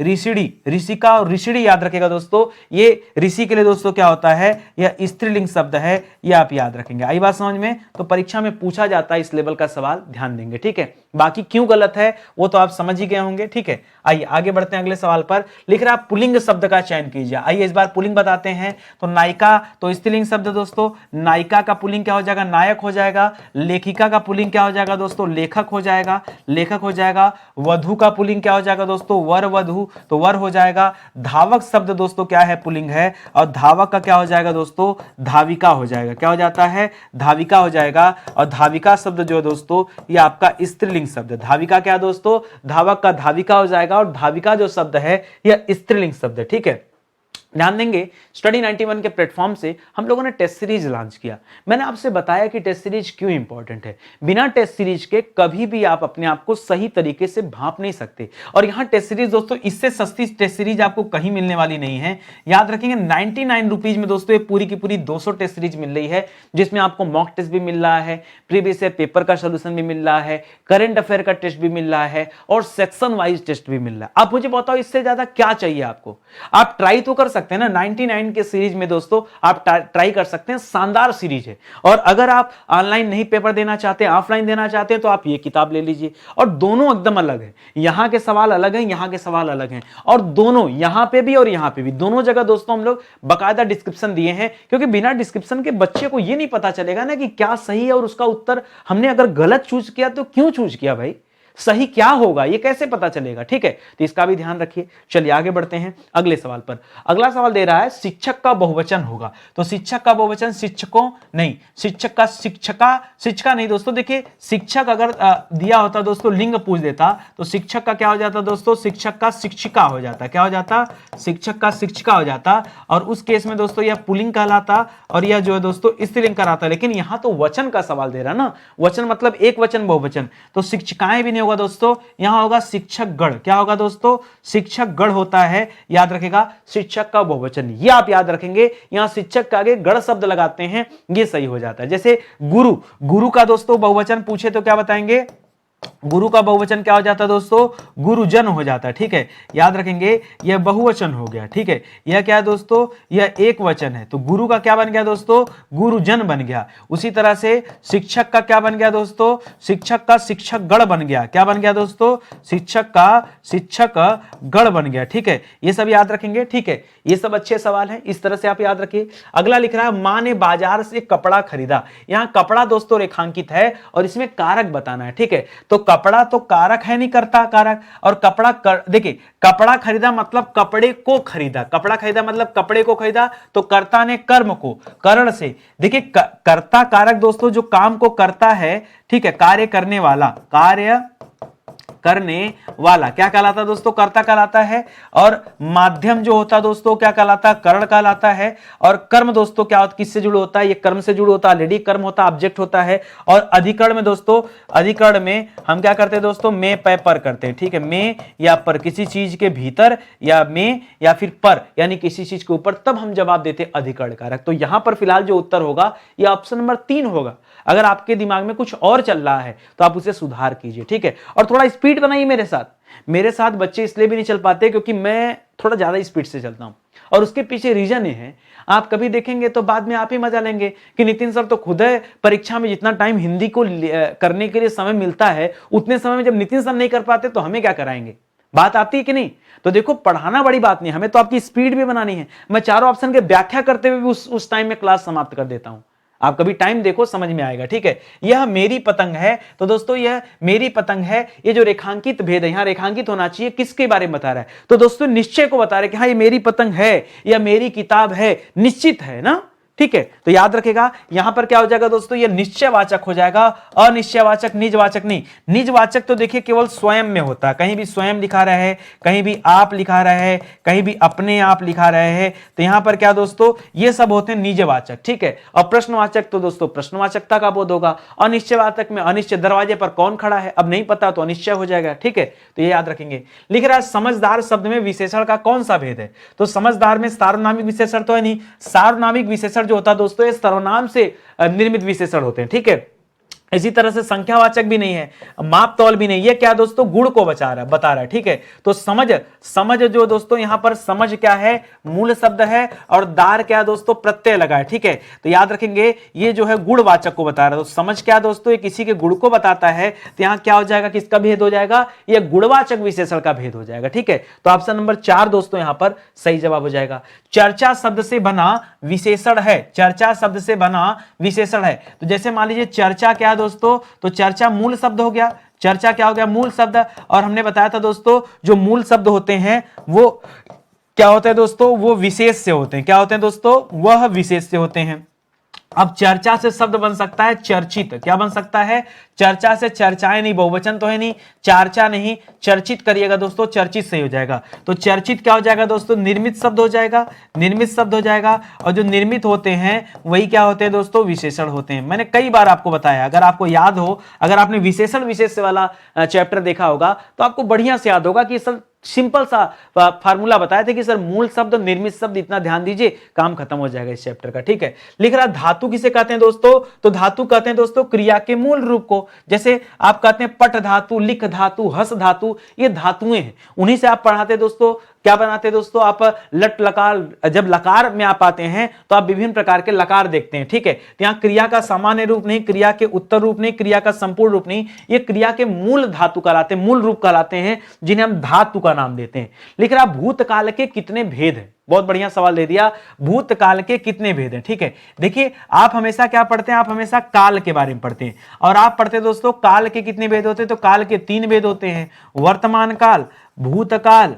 ऋषिड़ी। ऋषिका और ऋषिड़ी याद रखेगा दोस्तों। ये ऋषि के लिए दोस्तों क्या होता है? यह स्त्रीलिंग शब्द है, यह आप याद रखेंगे। आई बात समझ में? तो परीक्षा में पूछा जाता है इस लेवल का सवाल, ध्यान देंगे, ठीक है। बाकी क्यों गलत है वो तो आप समझ ही गए होंगे, ठीक है। आइए आगे बढ़ते हैं अगले सवाल पर। लिख रहा पुल्लिंग शब्द का चयन कीजिए। आइए इस बार पुल्लिंग बताते हैं। तो नायिका तो स्त्रीलिंग शब्द दोस्तों, नायिका का पुल्लिंग क्या हो जाएगा? नायक हो जाएगा। लेखिका का पुल्लिंग क्या हो जाएगा दोस्तों? लेखक हो जाएगा, लेखक हो जाएगा। वधु का पुल्लिंग क्या हो जाएगा दोस्तों? वर, वधु, तो वर हो जाएगा। धावक शब्द दोस्तों क्या है? पुल्लिंग है, और धावक का क्या हो जाएगा दोस्तों? धाविका हो जाएगा। क्या हो जाता है? धाविका हो जाएगा। और धाविका शब्द जो है दोस्तों ये आपका स्त्रीलिंग शब्द है। धाविका क्या दोस्तों? धावक का धाविका हो जाएगा, और धाविका जो शब्द है यह स्त्रीलिंग शब्द है, ठीक है। ध्यान देंगे स्टडी 91 के प्लेटफॉर्म से हम लोगों ने टेस्ट सीरीज लॉन्च किया। मैंने आपसे बताया कि टेस्ट सीरीज क्यों इंपॉर्टेंट है। बिना टेस्ट सीरीज के कभी भी आप अपने आप को सही तरीके से भांप नहीं सकते। और यहां टेस्ट सीरीज दोस्तों, इससे सस्ती टेस्ट सीरीज आपको कहीं मिलने वाली नहीं है। याद रखेंगे 99 रुपीज में दोस्तों ये पूरी की पूरी 200 टेस्ट सीरीज मिल रही है, जिसमें आपको मॉक टेस्ट भी मिल रहा है, प्रीवियस ईयर पेपर का सोल्यूशन भी मिल रहा है, करंट अफेयर का टेस्ट भी मिल रहा है और सेक्शन वाइज टेस्ट भी मिल रहा है। आप मुझे बताओ इससे ज्यादा क्या चाहिए आपको। आप ट्राई तो कर सकते हैं ना, 99 के सीरीज में दोस्तों आप ट्राई कर सकते हैं, शानदार सीरीज है। और अगर आप ऑनलाइन नहीं पेपर देना चाहते, ऑफलाइन देना चाहते हैं, तो आप ये किताब ले लीजिए। और दोनों एकदम अलग है, यहां के सवाल अलग हैं, यहां के सवाल अलग हैं, और दोनों यहां पे भी और यहां पे भी, दोनों जगह दोस्तों हम लोग बाकायदा डिस्क्रिप्शन दिए हैं। क्योंकि बिना डिस्क्रिप्शन के बच्चे को ये नहीं पता चलेगा ना कि क्या सही है और उसका उत्तर हमने अगर गलत चूज किया तो क्यों चूज किया भाई, सही क्या होगा ये कैसे पता चलेगा। ठीक है, तो इसका भी ध्यान रखिए। चलिए आगे बढ़ते हैं अगले सवाल पर। अगला सवाल दे रहा है शिक्षक का बहुवचन होगा, तो शिक्षक का बहुवचन शिक्षकों नहीं, शिक्षक का शिक्षका, शिक्षका नहीं दोस्तों। देखिए शिक्षक अगर दिया होता दोस्तों, लिंग पूछ देता, तो शिक्षक का क्या हो जाता दोस्तों, शिक्षक का शिक्षिका हो जाता। क्या हो जाता, शिक्षक का शिक्षिका हो जाता। और उस केस में दोस्तों यह पुल्लिंग कहलाता और यह जो है दोस्तों स्त्रीलिंग कहलाता। लेकिन यहां तो वचन का सवाल दे रहा ना, वचन मतलब एक वचन बहुवचन, तो शिक्षिकाएं भी नहीं होगा दोस्तों, यहां होगा शिक्षक गण। क्या होगा दोस्तों, शिक्षक गण होता है। याद रखेगा शिक्षक का बहुवचन, ये आप याद रखेंगे। यहां शिक्षक के आगे गण शब्द लगाते हैं, ये सही हो जाता है। जैसे गुरु, गुरु का दोस्तों बहुवचन पूछे तो क्या बताएंगे, गुरु का बहुवचन क्या हो जाता है दोस्तों, गुरुजन हो जाता है। ठीक है, याद रखेंगे यह बहुवचन हो गया। ठीक है, यह क्या है दोस्तों, यह एक वचन है, तो गुरु का क्या बन गया दोस्तों, गुरुजन बन गया। उसी तरह से शिक्षक का क्या बन गया दोस्तों, शिक्षक का शिक्षक गण बन गया। क्या बन गया दोस्तों, शिक्षक का शिक्षक गण बन गया। ठीक है, ये सब याद रखेंगे। ठीक है, ये सब अच्छे सवाल हैं, इस तरह से आप याद रखिए। अगला लिख रहा है मां ने बाजार से कपड़ा खरीदा। यहां कपड़ा दोस्तों रेखांकित है और इसमें कारक बताना है। ठीक है, तो कपड़ा तो कारक है, नहीं करता कारक। और कपड़ा देखिए कपड़ा खरीदा मतलब कपड़े को खरीदा, कपड़ा खरीदा मतलब कपड़े को खरीदा, तो कर्ता ने कर्म को करण से, देखिए कर्ता कारक दोस्तों जो काम को करता है। ठीक है, कार्य करने वाला, कार्य करने वाला क्या कहलाता है दोस्तों, कर्ता कहलाता है। और माध्यम जो होता है दोस्तों क्या कहलाता है, करण कहलाता है। और कर्म दोस्तों क्या होता, किससे जुड़ा होता है, ये कर्म से जुड़ा होता है, ऑलरेडी कर्म होता है, ऑब्जेक्ट होता है। और अधिकरण में दोस्तों, अधिकरण में हम क्या करते हैं दोस्तों, में पे पर करते हैं। ठीक है, में या पर, किसी चीज के भीतर या में या फिर पर, यानी किसी चीज के ऊपर, तब हम जवाब देते अधिकरण कारक। तो यहां पर फिलहाल जो उत्तर होगा यह ऑप्शन नंबर 3 होगा। अगर आपके दिमाग में कुछ और चल रहा है तो आप उसे सुधार कीजिए। ठीक है, और थोड़ा स्पीड बनाइए मेरे साथ बच्चे इसलिए भी नहीं चल पाते क्योंकि मैं थोड़ा ज्यादा स्पीड से चलता हूं, और उसके पीछे रीजन ये है, आप कभी देखेंगे तो बाद में आप ही मजा लेंगे कि नितिन सर तो खुद है परीक्षा में जितना टाइम हिंदी को करने के लिए समय मिलता है, उतने समय में जब नितिन सर नहीं कर पाते तो हमें क्या कराएंगे। बात आती है कि नहीं। तो देखो पढ़ाना बड़ी बात नहीं, हमें तो आपकी स्पीड भी बनानी है। मैं चारों ऑप्शन के व्याख्या करते हुए भी उस टाइम में क्लास समाप्त कर देता हूं। आप कभी टाइम देखो, समझ में आएगा। ठीक है, यह मेरी पतंग है, तो दोस्तों यह मेरी पतंग है। ये जो रेखांकित भेद है, यहां रेखांकित होना चाहिए, किसके बारे में बता रहा है, तो दोस्तों निश्चय को बता रहे कि हाँ ये मेरी पतंग है या मेरी किताब है, निश्चित है ना। ठीक है, तो याद रखेगा यहां पर क्या हो जाएगा दोस्तों, ये निश्चयवाचक हो जाएगा, अनिश्चयवाचक, निजवाचक नहीं। निजवाचक तो देखिए केवल स्वयं में होता है, कहीं भी स्वयं लिखा रहा है, कहीं भी आप लिखा रहा है, कहीं भी अपने आप लिखा रहे हैं, तो यहां पर क्या दोस्तों, ये सब होते हैं निजवाचक। ठीक है, और प्रश्नवाचक तो दोस्तों प्रश्नवाचकता का बोध होगा। अनिश्चयवाचक में अनिश्चय, दरवाजे पर कौन खड़ा है, अब नहीं पता तो अनिश्चय हो जाएगा। ठीक है, तो ये याद रखेंगे। लिख रहा है समझदार शब्द में विशेषण का कौन सा भेद है, तो समझदार में सार्वनामिक विशेषण तो है नहीं, सार्वनामिक विशेषण जो होता है दोस्तों ये सर्वनाम से निर्मित विशेषण होते हैं। ठीक है, इसी तरह से संख्यावाचक भी नहीं है, माप तौल भी नहीं, ये क्या दोस्तों गुण को बता रहा है। ठीक है, तो समझ जो दोस्तों यहां पर समझ क्या है, मूल शब्द है, और दार क्या दोस्तों, प्रत्यय लगा है। ठीक है, तो याद रखेंगे ये जो है गुणवाचक को बता रहा है। तो समझ क्या दोस्तों, ये किसी के गुण को बताता है, तो यहां क्या हो जाएगा, किसका भेद हो जाएगा, ये गुणवाचक विशेषण का भेद हो जाएगा। ठीक है, तो ऑप्शन नंबर 4 दोस्तों यहां पर सही जवाब हो जाएगा। चर्चा शब्द से बना विशेषण है, चर्चा शब्द से बना विशेषण है, तो जैसे मान लीजिए चर्चा क्या दोस्तों, तो चर्चा मूल शब्द हो गया, चर्चा क्या हो गया, मूल शब्द। और हमने बताया था दोस्तों जो मूल शब्द होते हैं वो क्या होते हैं दोस्तों, वो विशेष से होते हैं। क्या होते हैं दोस्तों, वह विशेष से होते हैं। अब चर्चा से शब्द बन सकता है चर्चित। क्या बन सकता है? चर्चा से चर्चाएं, नहीं बहुवचन तो है नहीं, चर्चा नहीं, चर्चित करिएगा दोस्तों, चर्चित सही हो जाएगा। तो चर्चित क्या हो जाएगा दोस्तों? निर्मित शब्द हो जाएगा, निर्मित शब्द हो जाएगा। और जो निर्मित होते हैं वही क्या होते हैं दोस्तों? विशेषण होते हैं। मैंने कई बार आपको बताया, अगर आपको याद हो, अगर आपने विशेषण विशेष वाला चैप्टर देखा होगा तो आपको बढ़िया से याद होगा कि सर सिंपल सा फार्मूला बताया था कि सर मूल शब्द और निर्मित शब्द, इतना ध्यान दीजिए, काम खत्म हो जाएगा इस चैप्टर का। ठीक है, लिख रहा धातु किसे कहते हैं दोस्तों? तो धातु कहते हैं दोस्तों क्रिया के मूल रूप को। जैसे आप कहते हैं पट धातु, लिख धातु, हस धातु, ये धातुएं हैं, उन्हीं से आप पढ़ाते दोस्तों। क्या बनाते हैं दोस्तों? आप लट लकार, जब लकार में आप आते हैं तो आप विभिन्न प्रकार के लकार देखते हैं। ठीक है, तो यहां क्रिया का सामान्य रूप नहीं, क्रिया के उत्तर रूप नहीं, क्रिया का संपूर्ण रूप नहीं, ये क्रिया के मूल धातु कहलाते हैं, मूल रूप कहलाते हैं, जिन्हें हम धातु का नाम देते हैं। लिख रहा भूतकाल के कितने भेद हैं? बहुत बढ़िया सवाल दे दिया, भूतकाल के कितने भेद हैं। ठीक है, देखिए आप हमेशा क्या पढ़ते हैं? आप हमेशा काल के बारे में पढ़ते हैं, और आप पढ़ते हैं दोस्तों काल के कितने भेद होते हैं? तो काल के 3 भेद होते हैं, वर्तमान काल, भूतकाल,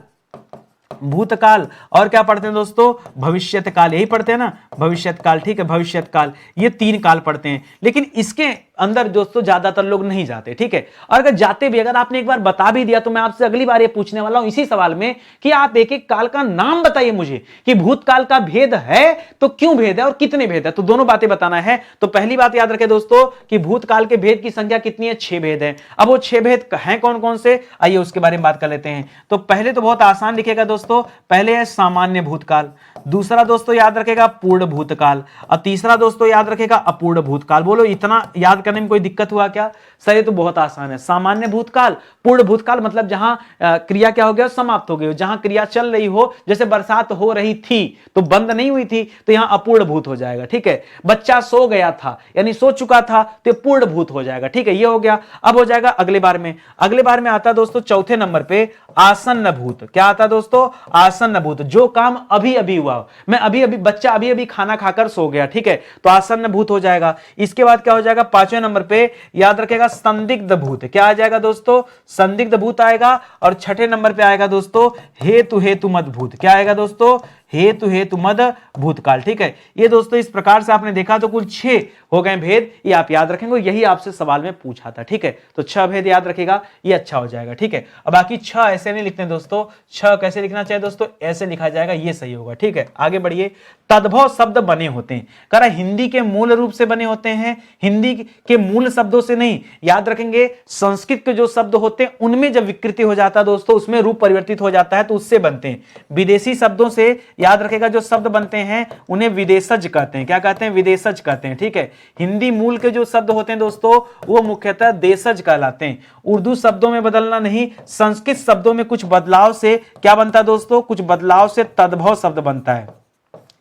भूतकाल, और क्या पढ़ते हैं दोस्तों? भविष्यत काल, यही पढ़ते हैं ना, भविष्यत काल। ठीक है, भविष्यत काल, ये 3 काल पढ़ते हैं। लेकिन इसके अंदर दोस्तों ज्यादातर लोग नहीं जाते। ठीक है, और अगर जाते भी, अगर आपने एक बार बता भी दिया तो मैं आपसे अगली बार ये पूछने वाला हूं इसी सवाल में कि आप एक एक काल का नाम बताइए मुझे, कि भूतकाल का भेद है तो क्यों भेद है और कितने भेद है, तो दोनों बातें बताना है। तो पहली बात याद रखें दोस्तों कि भूतकाल के भेद की संख्या कितनी है? 6 भेद है। अब वो 6 भेद हैं कौन कौन से, आइए उसके बारे में बात कर लेते हैं। तो पहले तो बहुत आसान लिखेगा दोस्तों, पहले है सामान्य भूतकाल, दूसरा दोस्तों याद रखेगा पूर्ण भूतकाल, और तीसरा दोस्तों याद रखेगा अपूर्ण भूतकाल। बोलो इतना याद करने में कोई दिक्कत हुआ क्या? सर ये तो बहुत आसान है। सामान्य भूतकाल, पूर्ण भूतकाल मतलब जहां क्रिया क्या हो गया? समाप्त हो गई हो, जहां क्रिया चल रही हो, जैसे बरसात हो रही थी तो बंद नहीं हुई थी, तो यहां अपूर्ण भूत हो जाएगा। ठीक है, बच्चा सो गया था यानी सो चुका था तो पूर्ण भूत हो जाएगा। ठीक है, ये हो गया। अब हो जाएगा अगले बार में, अगले बार में आता दोस्तों चौथे नंबर पे आसन्न भूत। क्या आता दोस्तों? आसन्न भूत, जो काम अभी अभी हुआ, मैं अभी अभी, बच्चा अभी अभी खाना खाकर सो गया। ठीक है, तो आसन्न भूत हो जाएगा। इसके बाद क्या हो जाएगा? 5वें नंबर पे याद रखेगा संदिग्ध भूत। क्या आ जाएगा दोस्तों? संदिग्ध भूत आएगा। और 6ठे नंबर पे आएगा दोस्तों हेतु हेतु मद भूत। क्या आएगा दोस्तों? हेतु हेतु मद भूतकाल। ठीक है, ये दोस्तों इस प्रकार से आपने देखा तो कुल 6 हो गए भेद, ये आप याद रखेंगे, यही आपसे सवाल में पूछा था। ठीक है, तो 6 भेद याद रखेगा, ये अच्छा हो जाएगा। ठीक है, अब बाकी 6 ऐसे नहीं लिखते दोस्तों, 6 कैसे लिखना चाहिए दोस्तों? ऐसे लिखा जाएगा, ये सही होगा। ठीक है, आगे बढ़िए। तद्भव शब्द बने होते हैं, कह रहा हिंदी के मूल रूप से बने होते हैं, हिंदी के मूल शब्दों से नहीं। याद रखेंगे संस्कृत के जो शब्द होते हैं उनमें जब विकृति हो जाता है दोस्तों, उसमें रूप परिवर्तित हो जाता है तो उससे बनते हैं। विदेशी शब्दों से याद रखेगा जो शब्द बनते हैं उन्हें विदेशज कहते हैं। क्या कहते हैं? विदेशज कहते हैं। ठीक है, हिंदी मूल के जो शब्द होते हैं दोस्तों वो मुख्यतः देशज कहलाते हैं। उर्दू शब्दों में बदलना नहीं, संस्कृत शब्दों में कुछ बदलाव से क्या बनता है दोस्तों? कुछ बदलाव से तद्भव शब्द बनता है।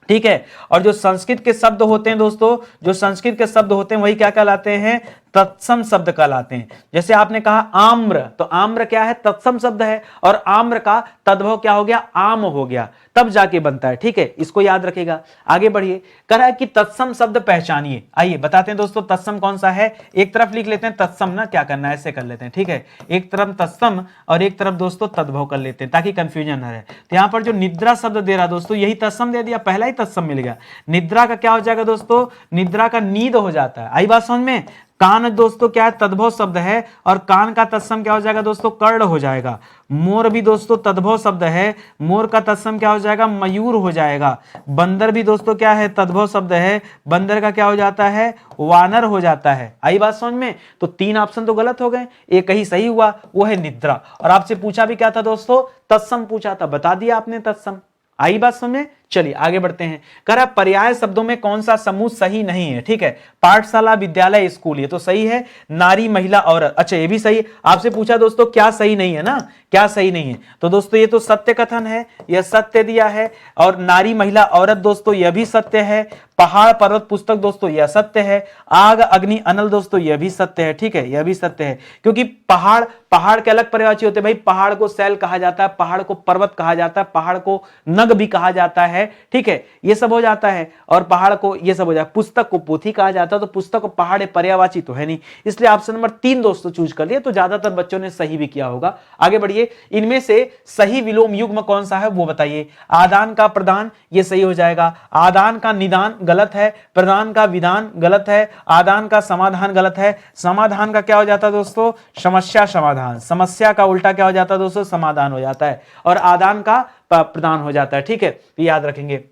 ठीक है, और जो संस्कृत के शब्द होते हैं दोस्तों, जो संस्कृत के शब्द होते हैं वही क्या कहलाते हैं? तत्सम शब्द कहलाते हैं। जैसे आपने कहा आम्र, तो आम्र क्या है? तत्सम शब्द है, और आम्र का तद्भव क्या हो गया? आम हो गया, तब जाके बनता है। ठीक है, इसको याद रखेगा। आगे बढ़िए, कह रहा है कि तत्सम शब्द पहचानिए। आइए बताते हैं दोस्तों तत्सम कौन सा है। एक तरफ लिख लेते हैं तत्सम, ना क्या करना है ऐसे कर लेते हैं। ठीक है, एक तरफ तत्सम और एक तरफ दोस्तों तद्भव कर लेते हैं ताकि कंफ्यूजन ना रहे। तो यहां पर जो निद्रा शब्द दे रहा दोस्तों, यही तत्सम दे दिया, पहला ही तत्सम मिल गया। निद्रा का क्या हो जाएगा दोस्तों? निद्रा का नींद हो जाता है। आई बात समझ में? कान दोस्तों क्या है? तद्भव शब्द है, और कान का तत्सम क्या हो जाएगा दोस्तों? कर्ण हो जाएगा। मोर भी दोस्तों तद्भव शब्द है, मोर का तत्सम क्या हो जाएगा? मयूर हो जाएगा। बंदर भी दोस्तों क्या है? तद्भव शब्द है, बंदर का क्या हो जाता है? वानर हो जाता है। आई बात समझ में? तो 3 ऑप्शन तो गलत हो गए, एक ही सही हुआ, वो है निद्रा। और आपसे पूछा भी क्या था दोस्तों? तत्सम पूछा था, बता दिया आपने तत्सम। आई बात समझ? चलिए आगे बढ़ते हैं। कह रहा पर्याय शब्दों में कौन सा समूह सही नहीं है? ठीक है, पाठशाला, विद्यालय, स्कूल, ये तो सही है। नारी, महिला, औरत, अच्छा ये भी सही है। आपसे पूछा दोस्तों क्या सही नहीं है ना, क्या सही नहीं है? तो दोस्तों ये तो सत्य कथन है, यह सत्य दिया है। और नारी, महिला, औरत दोस्तों यह भी सत्य है। पहाड़, पर्वत, पुस्तक दोस्तों यह सत्य है। आग, अग्नि, अनल दोस्तों यह भी सत्य है। ठीक है, यह भी सत्य है, क्योंकि पहाड़ के अलग पर्यायवाची होते हैं भाई। पहाड़ को शैल कहा जाता है, पहाड़ को पर्वत कहा जाता है, पहाड़ को नग भी कहा जाता है। है, ठीक है, ये सब हो जाता है। और पहाड़ को ये सब हो जाए, पुस्तक को पोथी कहा जाता है, तो पुस्तक को पहाड़ पर्यायवाची तो है नहीं, इसलिए ऑप्शन नंबर 3 दोस्तों चूज कर लिया। तो ज्यादातर बच्चों ने सही भी किया होगा। आगे बढ़िए, इनमें से सही विलोम युग्म कौन सा है वो बताइए। आदान का प्रदान, ये सही हो जाएगा। आदान का निदान गलत है, प्रदान का विधान गलत है, आदान का समाधान गलत है। समाधान का क्या हो जाता है दोस्तों, समस्या समाधान। समस्या का उल्टा क्या हो जाता है दोस्तों, समाधान हो जाता है। और आदान का प्रदान हो जाता है, ठीक है, तो याद रखेंगे।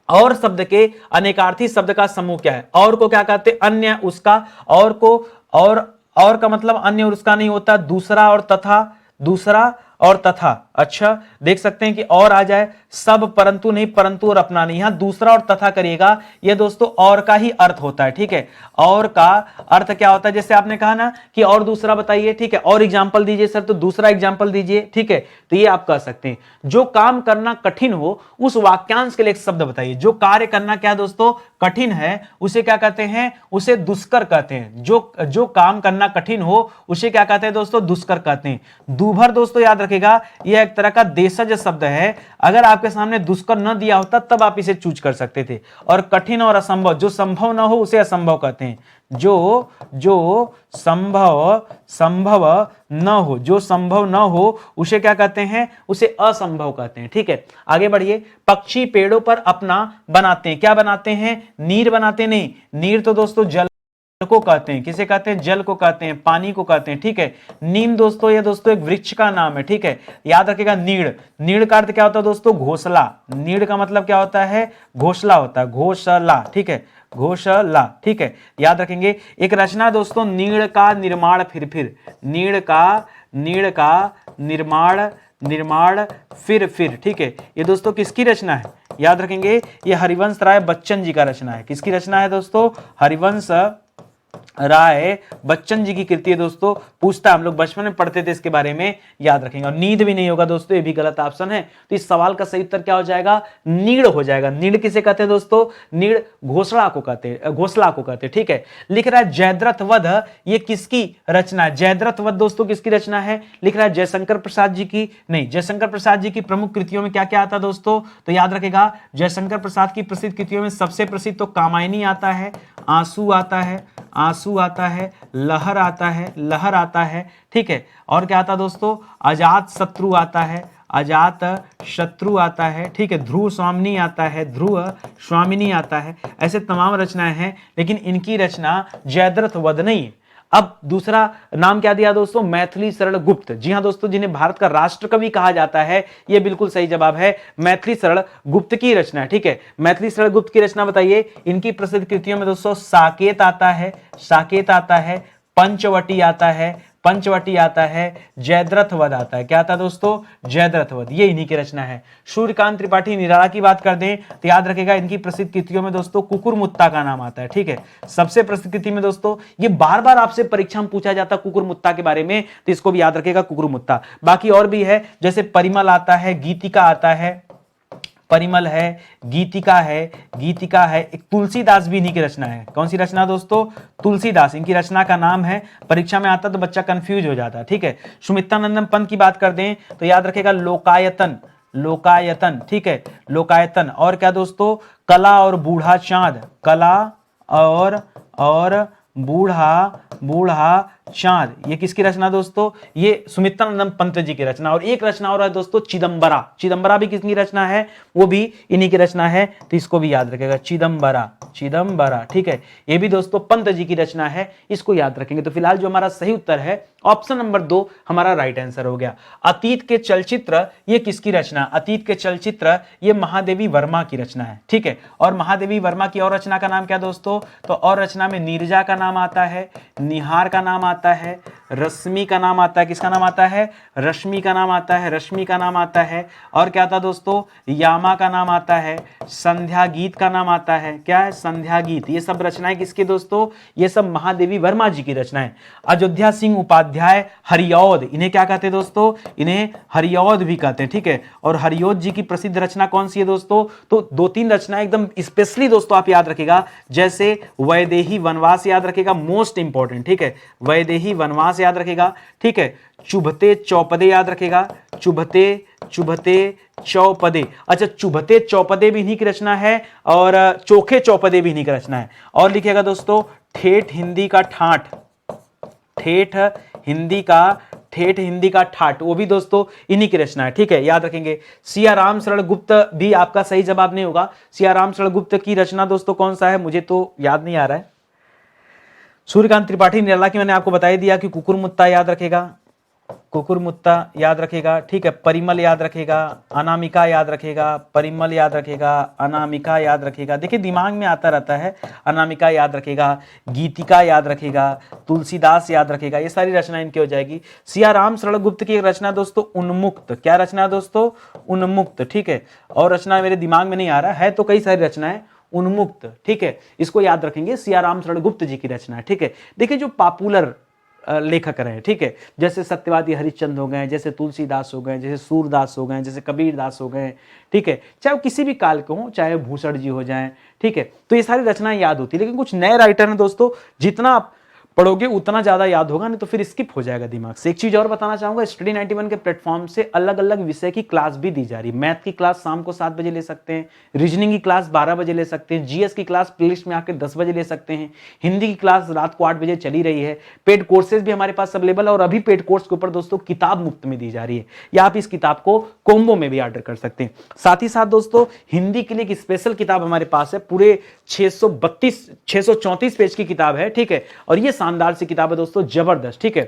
और शब्द के अनेकार्थी शब्द का समूह क्या है, और को क्या कहते हैं, अन्य, उसका। और को और का मतलब अन्य और उसका नहीं होता, दूसरा और तथा, दूसरा और तथा। अच्छा, देख सकते हैं कि और आ जाए, सब परंतु नहीं, परंतु और अपना नहीं। यहां दूसरा और तथा करिएगा, ये दोस्तों और का ही अर्थ होता है, ठीक है। और का अर्थ क्या होता है, जैसे आपने कहा ना कि और दूसरा बताइए, ठीक है, और एग्जाम्पल दीजिए सर, तो दूसरा एग्जाम्पल दीजिए, ठीक है, तो ये आप कह सकते हैं। जो काम करना कठिन हो उस वाक्यांश के लिए एक शब्द बताइए। जो कार्य करना क्या दोस्तों कठिन है उसे क्या कहते हैं, उसे दुष्कर कहते हैं। जो काम करना कठिन हो उसे क्या कहते हैं दोस्तों, दुष्कर कहते हैं। दूभर दोस्तों याद रखेगा, यह एक तरह का देशज शब्द है। अगर आपके सामने दुष्कर न दिया होता तब आप इसे चूज कर सकते थे। और कठिन और असंभव, जो संभव न हो उसे असंभव कहते हैं। जो संभव न हो, जो संभव न हो उसे क्या कहते हैं, उसे असंभव कहते हैं, ठीक है। आगे बढ़िए, पक्षी पेड़ों पर अपना बनाते हैं, क्या बनाते हैं, नीर बनाते नहीं। नीर तो दोस्तों जल को कहते हैं, किसे कहते हैं, जल को कहते हैं, पानी को कहते हैं, ठीक है। नीम दोस्तों, ये दोस्तों एक वृक्ष का नाम है, ठीक है, याद रखिएगा। नीड़, नीड़ का अर्थ क्या होता है दोस्तों, घोंसला। नीड़ का मतलब क्या होता है, घोंसला होता है, घोंसला, ठीक है, घोंसला, ठीक है, याद रखेंगे। एक रचना दोस्तों, नीड़ का निर्माण फिर, नीड़ का निर्माण फिर, ठीक है, ये दोस्तों किसकी रचना है, याद रखेंगे, ये हरिवंश राय बच्चन जी का रचना है। किसकी रचना है दोस्तों, हरिवंश राय बच्चन जी की कृति है दोस्तों। पूछता हम लोग बचपन में पढ़ते थे इसके बारे में, याद रखेंगे। और नींद भी नहीं होगा दोस्तों, ये भी गलत ऑप्शन है। तो इस सवाल का सही उत्तर क्या हो जाएगा, नीड़ हो जाएगा। नीड़ किसे कहते हैं दोस्तों, नीड़ घोंसला को कहते हैं, घोंसला को कहते हैं, ठीक है। लिख रहा है जयद्रथ वध, ये किसकी रचना है, जयद्रथ वध दोस्तों किसकी रचना है, लिख रहा है जयशंकर प्रसाद जी की, नहीं, जयशंकर प्रसाद जी की प्रमुख कृतियों में क्या क्या आता है दोस्तों, तो याद रखेगा जयशंकर प्रसाद की प्रसिद्ध कृतियों में सबसे प्रसिद्ध तो कामायनी आता है, आंसू आता है, लहर आता है, ठीक है। और क्या आता दोस्तों, अजात शत्रु आता है, ठीक है। ध्रुव स्वामिनी आता है, ऐसे तमाम रचनाएं हैं, लेकिन इनकी रचना जयद्रथ वध नहीं है। अब दूसरा नाम क्या दिया दोस्तों, मैथिली शरण गुप्त। जी हां दोस्तों, जिन्हें भारत का राष्ट्र कवि कहा जाता है, यह बिल्कुल सही जवाब है, मैथिली शरण गुप्त की रचना है, ठीक है। मैथिली शरण गुप्त की रचना बताइए। इनकी प्रसिद्ध कृतियों में दोस्तों साकेत आता है, पंचवटी आता है, जयद्रथ वध आता है। क्या आता है दोस्तों, जयद्रथ वध, ये इन्हीं की रचना है। सूर्यकांत त्रिपाठी निराला की बात कर दें तो याद रखेगा इनकी प्रसिद्ध कृतियों में दोस्तों कुकुरमुत्ता का नाम आता है, ठीक है। सबसे प्रसिद्ध कृति में दोस्तों, ये बार बार आपसे परीक्षा में पूछा जाता है कुकुरमुत्ता के बारे में, तो इसको भी याद रखेगा कुकुरमुत्ता। बाकी और भी है, जैसे परिमल आता है, गीतिका आता है, परिमल है, गीतिका है। एक तुलसीदास भी इन्हीं की रचना है। कौन सी रचना दोस्तों, तुलसीदास, इनकी रचना का नाम है। परीक्षा में आता तो बच्चा कंफ्यूज हो जाता है, ठीक है। सुमित्रानंदन पंत की बात कर दें तो याद रखेगा लोकायतन, ठीक है, लोकायतन। और क्या दोस्तों, कला और बूढ़ा चांद, बूढ़ा चांद, ये किसकी रचना दोस्तों, ये सुमित्रानंदन पंत जी की रचना। और एक रचना और है दोस्तों चिदंबरा भी किसकी रचना है, वो भी इन्हीं की रचना है, तो इसको भी याद रखेगा, चिदंबरा, ठीक है, ये भी दोस्तों पंत जी की रचना है, इसको याद रखेंगे। तो फिलहाल जो हमारा सही उत्तर है ऑप्शन नंबर 2 हमारा राइट आंसर हो गया। अतीत के चलचित्र, ये किसकी रचना, अतीत के चलचित्र, ये महादेवी वर्मा की रचना है, ठीक है। और महादेवी वर्मा की और रचना का नाम क्या दोस्तों, तो और रचना में नीरजा का नाम आता है, निहार का नाम आता है, रश्मि का नाम आता है, किसका नाम आता है, रश्मि का नाम आता है। और क्या आता दोस्तों, यामा का नाम आता है, संध्या गीत का नाम आता है, क्या है, संध्या गीत। ये सब रचनाएं किसकी दोस्तों, ये सब महादेवी वर्मा जी की रचनाएं। अयोध्या सिंह उपाध्याय हरिऔध, इन्हें क्या कहते हैं दोस्तों, इन्हें हरिऔध भी कहते हैं, ठीक है। और हरिऔध जी की प्रसिद्ध रचना कौन सी है दोस्तों, तो 2-3 रचनाएं एकदम स्पेशली दोस्तों आप याद रखिएगा, जैसे वैदेही वनवास याद रखिएगा, मोस्ट इंपॉर्टेंट, ठीक है, वैदेही वनवास से याद रखेगा, ठीक है। चुभते चौपदे याद रखेगा, चुभते चुभते चौपदे। अच्छा, चुभते चौपदे भी इन्हीं की रचना है और चोखे चौपदे भी इन्हीं की रचना है। और लिखिएगा दोस्तों ठेठ हिंदी का ठाठ, ठेठ हिंदी का ठाठ, वो भी दोस्तों इन्हीं की रचना है, ठीक है, याद रखेंगे। सियाराम शरण गुप्त भी आपका सही जवाब नहीं होगा। सियाराम शरण गुप्त की रचना दोस्तों कौन सा है, मुझे तो याद नहीं आ रहा है। सूर्यकांत त्रिपाठी निराला की मैंने आपको बता ही दिया कि कुकुरमुत्ता याद रखेगा, कुकुरमुत्ता याद रखेगा, ठीक है। परिमल याद रखेगा, अनामिका याद रखेगा, परिमल याद रखेगा, अनामिका याद रखेगा, देखिए दिमाग में आता रहता है। अनामिका याद रखेगा, गीतिका याद रखेगा, तुलसीदास याद रखेगा, ये सारी रचना इनकी हो जाएगी। सियाराम शरण गुप्त की एक रचना दोस्तों उन्मुक्त, क्या रचना है दोस्तों, उन्मुक्त, ठीक है। और रचना मेरे दिमाग में नहीं आ रहा है, तो कई सारी रचनाएं उन्मुक्त, ठीक है, इसको याद रखेंगे, सियाराम शरण गुप्त जी की रचना है, ठीक है। देखिए जो पॉपुलर लेखक रहे, ठीक है, जैसे सत्यवादी हरिश्चंद्र हो गए, जैसे तुलसीदास हो गए, जैसे सूरदास हो गए, जैसे कबीरदास हो गए, ठीक है, चाहे वो किसी भी काल के हों, चाहे भूषण जी हो जाएं, ठीक है, तो ये सारी रचनाएं याद होती है। लेकिन कुछ नए राइटर हैं दोस्तों, जितना आप पढ़ोगे उतना ज्यादा याद होगा, नहीं तो फिर स्किप हो जाएगा दिमाग से। एक चीज और बताना चाहूंगा, स्टडी 91 के प्लेटफॉर्म से अलग अलग विषय की क्लास भी दी जा रही है। मैथ की क्लास शाम को 7 बजे ले सकते हैं, रीजनिंग की क्लास 12 बजे ले सकते हैं, जीएस की क्लास प्लेलिस्ट में आकर 10 बजे ले सकते हैं, हिंदी की क्लास रात को 8 बजे चली रही है। पेड कोर्सेज भी हमारे पास अवेलेबल है और अभी पेड कोर्स के ऊपर दोस्तों किताब मुफ्त में दी जा रही है, या आप इस किताब को कॉम्बो में भी ऑर्डर कर सकते हैं। साथ ही साथ दोस्तों हिंदी के लिए एक स्पेशल किताब हमारे पास है, पूरे 634 पेज की किताब है, ठीक है, और ये शानदार सी किताब है दोस्तों, जबरदस्त, ठीक है।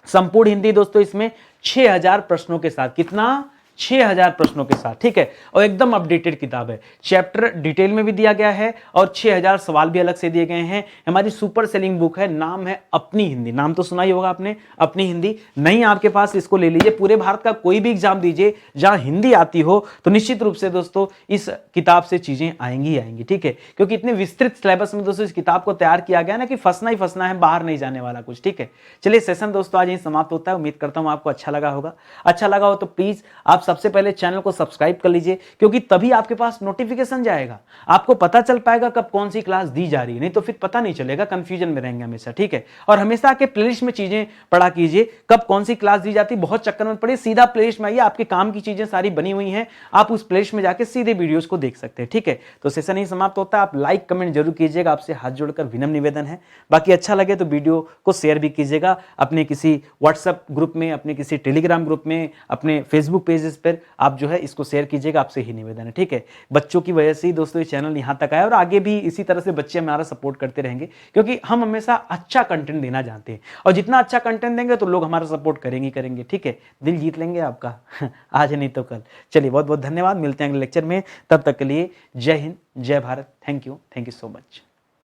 संपूर्ण हिंदी दोस्तों इसमें 6000 प्रश्नों के साथ, कितना, 6000 प्रश्नों के साथ, ठीक है, और एकदम अपडेटेड किताब है। चैप्टर डिटेल में भी दिया गया है और 6000 सवाल भी अलग से दिए गए हैं। हमारी सुपर सेलिंग बुक है, नाम है अपनी हिंदी, नाम तो सुना ही होगा आपने, अपनी हिंदी। नहीं आपके पास, इसको ले लीजिए, पूरे भारत का कोई भी एग्जाम दीजिए जहां हिंदी आती हो तो निश्चित रूप से दोस्तों इस किताब से चीजें आएंगी ही आएंगी, ठीक है, क्योंकि इतने विस्तृत सिलेबस में दोस्तों इस किताब को तैयार किया गया ना कि फंसना ही फंसना है, बाहर नहीं जाने वाला कुछ, ठीक है। चलिए सेशन दोस्तों आज यहीं समाप्त होता है। उम्मीद करता हूं आपको अच्छा लगा होगा। अच्छा लगा हो तो प्लीज आप सबसे पहले चैनल को सब्सक्राइब कर लीजिए, क्योंकि तभी आपके पास नोटिफिकेशन जाएगा, आपको पता चल पाएगा कब कौन सी क्लास दी जा रही है, नहीं तो फिर पता नहीं चलेगा, कंफ्यूजन में रहेंगे हमेशा, ठीक है। और हमेशा के प्लेलिस्ट में चीजें पढ़ा कीजिए, कब कौन सी क्लास दी जाती, बहुत चक्कर में पड़े, सीधा प्लेलिस्ट में आइए, आपके काम की चीजें सारी बनी हुई हैं, आप उस प्लेलिस्ट में जाके सीधे वीडियोस को देख सकते हैं, ठीक है। तो सेशन ही समाप्त होता है। आप लाइक कमेंट जरूर कीजिएगा, आपसे हाथ जोड़कर विनम्र निवेदन है। बाकी अच्छा लगे तो वीडियो को शेयर भी कीजिएगा, अपने किसी व्हाट्सएप ग्रुप में, अपने किसी टेलीग्राम ग्रुप में, अपने फेसबुक पेजेस पर आप जो है इसको शेयर कीजिएगा, आपसे ही निवेदन है, ठीक है। बच्चों की वजह से ही दोस्तों ये चैनल यहां तक आया और आगे भी इसी तरह से बच्चे हमारा सपोर्ट करते रहेंगे, क्योंकि हम हमेशा अच्छा कंटेंट देना जानते हैं और जितना अच्छा कंटेंट देंगे तो लोग हमारा सपोर्ट करेंगे, ठीक है, दिल जीत लेंगे आपका आज नहीं तो कल। चलिए बहुत बहुत धन्यवाद, मिलते हैं अगले लेक्चर में, तब तक के लिए जय हिंद, जय Bharat, thank you so much.